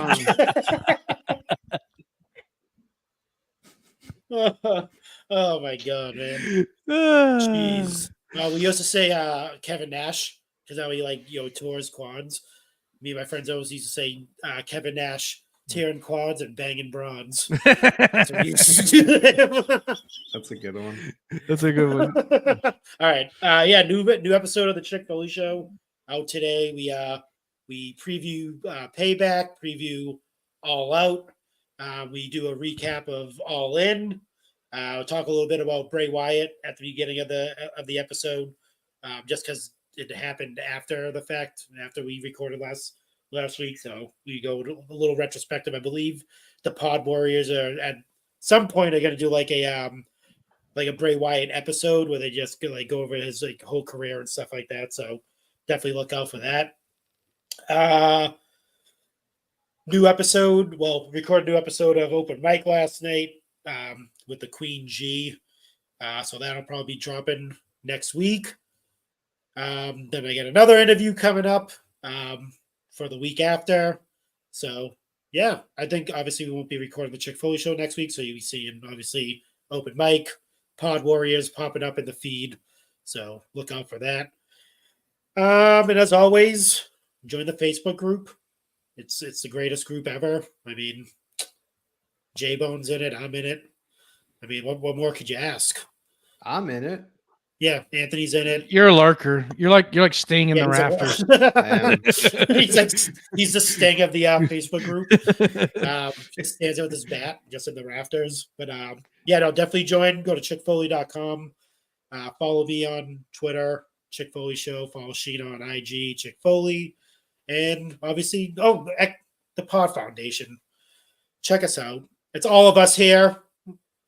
on? Oh my god, man! Jeez. We used to say Kevin Nash because how he tours quads. Me and my friends always used to say Kevin Nash tearing quads and banging bronze. That's what we used to do. That's a good one. That's a good one. All right. New episode of the Chick Foley Show out today. We preview Payback, preview All Out. We do a recap of All In. We'll talk a little bit about Bray Wyatt at the beginning of the episode, just because it happened after the fact, after we recorded last week. So we go a little retrospective. I believe the Pod Warriors are at some point are going to do like a Bray Wyatt episode where they just go over his whole career and stuff like that. So definitely look out for that. New episode. Well, recorded a new episode of Open Mic last night with the Queen G. So that'll probably be dropping next week. Then I got another interview coming up for the week after. So, yeah, I think obviously we won't be recording the Chick Foley show next week, so you'll be seeing obviously open mic, Pod Warriors popping up in the feed. So look out for that. And as always, join the Facebook group. It's the greatest group ever. I mean, J-Bone's in it. I'm in it. I mean, what more could you ask? I'm in it. Yeah, Anthony's in it. You're a lurker. You're like Sting in the rafters. He's the Sting of the Facebook group. Just stands out with his bat, just in the rafters. But yeah, no, definitely join. Go to chickfoley.com. Follow me on Twitter, Chick Foley Show. Follow Sheena on IG, Chick Foley. And obviously, the Pod Foundation. Check us out. It's all of us here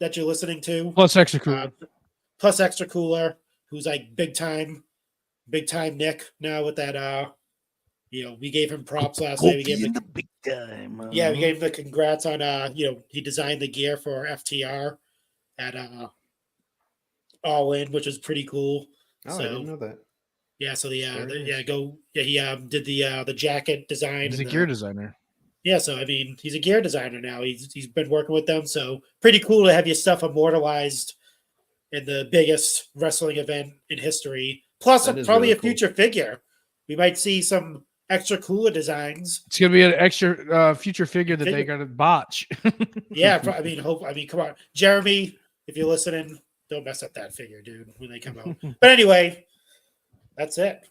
that you're listening to. Plus Extra Cooler. Plus Extra Cooler, who's like big time Nick now with that. We gave him props last night. We gave him the big time. Yeah, we gave him the congrats on. He designed the gear for FTR at All In, which was pretty cool. Oh, I didn't know that. Yeah, so he did the jacket design. He's a gear designer. Yeah, so I mean, he's a gear designer now. He's been working with them, so pretty cool to have your stuff immortalized in the biggest wrestling event in history. Plus, probably really a future figure. We might see some extra cooler designs. It's gonna be an extra future figure that they got to botch. Yeah, I mean, come on, Jeremy, if you're listening, don't mess up that figure, dude, when they come out. But anyway. That's it.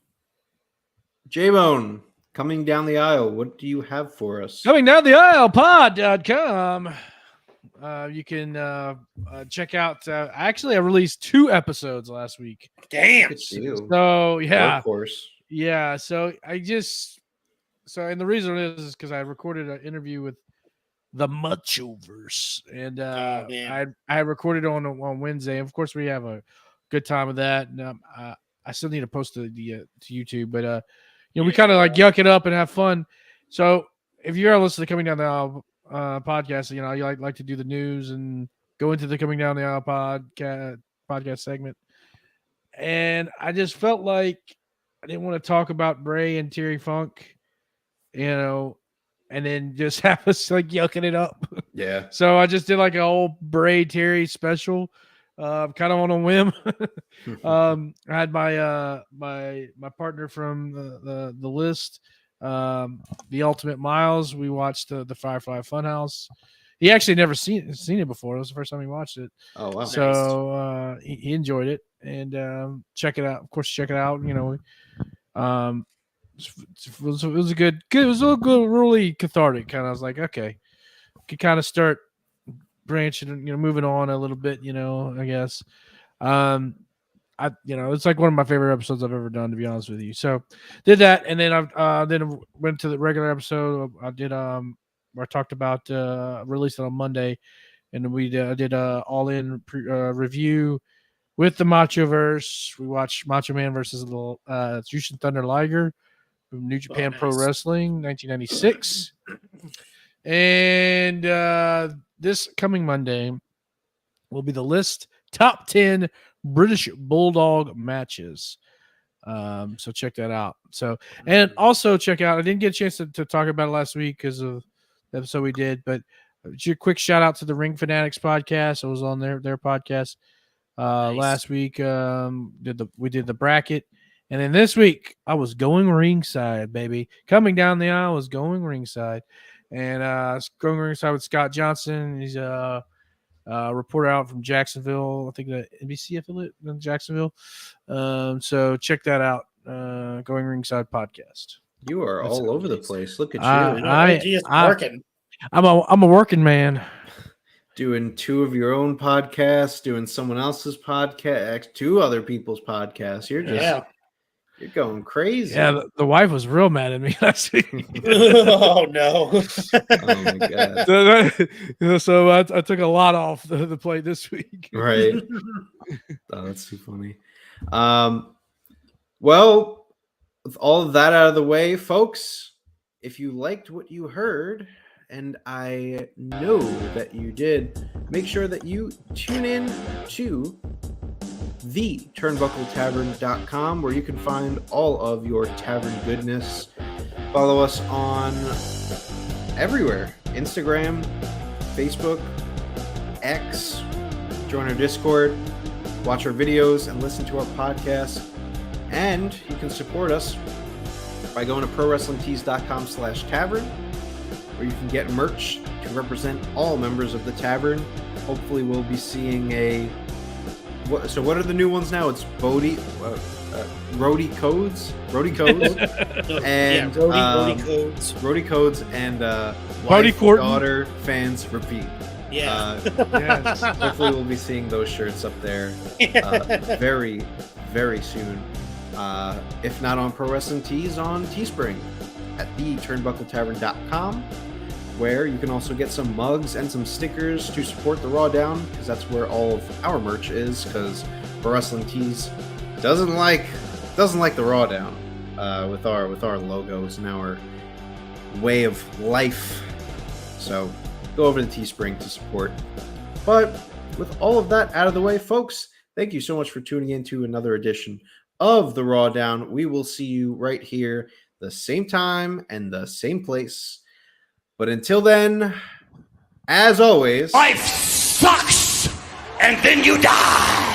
J-Bone, coming down the aisle, what do you have for us? Coming down the aisle, pod.com. You can check out. Actually, I released 2 episodes last week. Damn. So, yeah. Of course. Yeah. So, and the reason is because I recorded an interview with the Machoverse. And I recorded on Wednesday. Of course, we have a good time with that. And I still need to post to YouTube, but we kind of like yuck it up and have fun. So if you're listening to Coming Down the Aisle podcast, you like to do the news and go into the Coming Down the Aisle podcast segment. And I just felt like I didn't want to talk about Bray and Terry Funk, and then just have us like yucking it up. Yeah. So I just did like a whole Bray Terry special. Kind of on a whim. I had my my partner from the list, the Ultimate Miles. We watched the Firefly Funhouse. He actually never seen it before. It was the first time he watched it. Oh wow! So he enjoyed it, and check it out. Of course, check it out. It was a good. It was a good, really cathartic. Kind of, I was like, okay, could kind of start branching, moving on a little bit, I guess. It's like one of my favorite episodes I've ever done, to be honest with you. So did that, and then I then went to the regular episode. I did where I talked about released it on Monday, and we did all in review with the Machoverse. We watched Macho Man versus Jushin Thunder Liger from New Japan Pro Wrestling 1996, and this coming Monday will be the list top 10 British Bulldog matches. So check that out. So, and also check out, I didn't get a chance to talk about it last week because of the episode we did, but a quick shout out to the Ring Fanatics podcast. I was on their podcast nice. Last week. We did the bracket. And then this week I was going ringside, baby. Coming down the aisle was going ringside. And going ringside with Scott Johnson. He's a reporter out from Jacksonville. I think the NBC affiliate in Jacksonville. So check that out. Going Ringside podcast. You are all over the place. Look at you. I'm a working man. Doing 2 of your own podcasts, doing someone else's podcast, 2 other people's podcasts. You're just you're going crazy. Yeah, the wife was real mad at me last week. Oh no! Oh my god! So I took a lot off the plate this week. Right. Oh, that's too funny. Well, with all of that out of the way, folks, if you liked what you heard, and I know that you did, make sure that you tune in to the Turnbuckle where you can find all of your tavern goodness. Follow us on everywhere. Instagram, Facebook, X. Join our Discord, watch our videos, and listen to our podcast. And you can support us by going to prowrestlingtees.com/tavern, where you can get merch to represent all members of the tavern. Hopefully we'll be seeing so what are the new ones now? It's Bodie, Roadie Codes, and Roadie Codes, and wife, daughter, fans, repeat. Yeah. Yes. Hopefully we'll be seeing those shirts up there very, very soon. If not on Pro Wrestling Tees, on Teespring at theturnbuckletavern.com, where you can also get some mugs and some stickers to support the RAWDOWN, because that's where all of our merch is, because Pro Wrestling Tees doesn't like the RAWDOWN with our logos and our way of life. So go over to Teespring to support. But with all of that out of the way, folks, thank you so much for tuning in to another edition of the RAWDOWN. We will see you right here, the same time and the same place. But until then, as always, Life sucks, and then you die.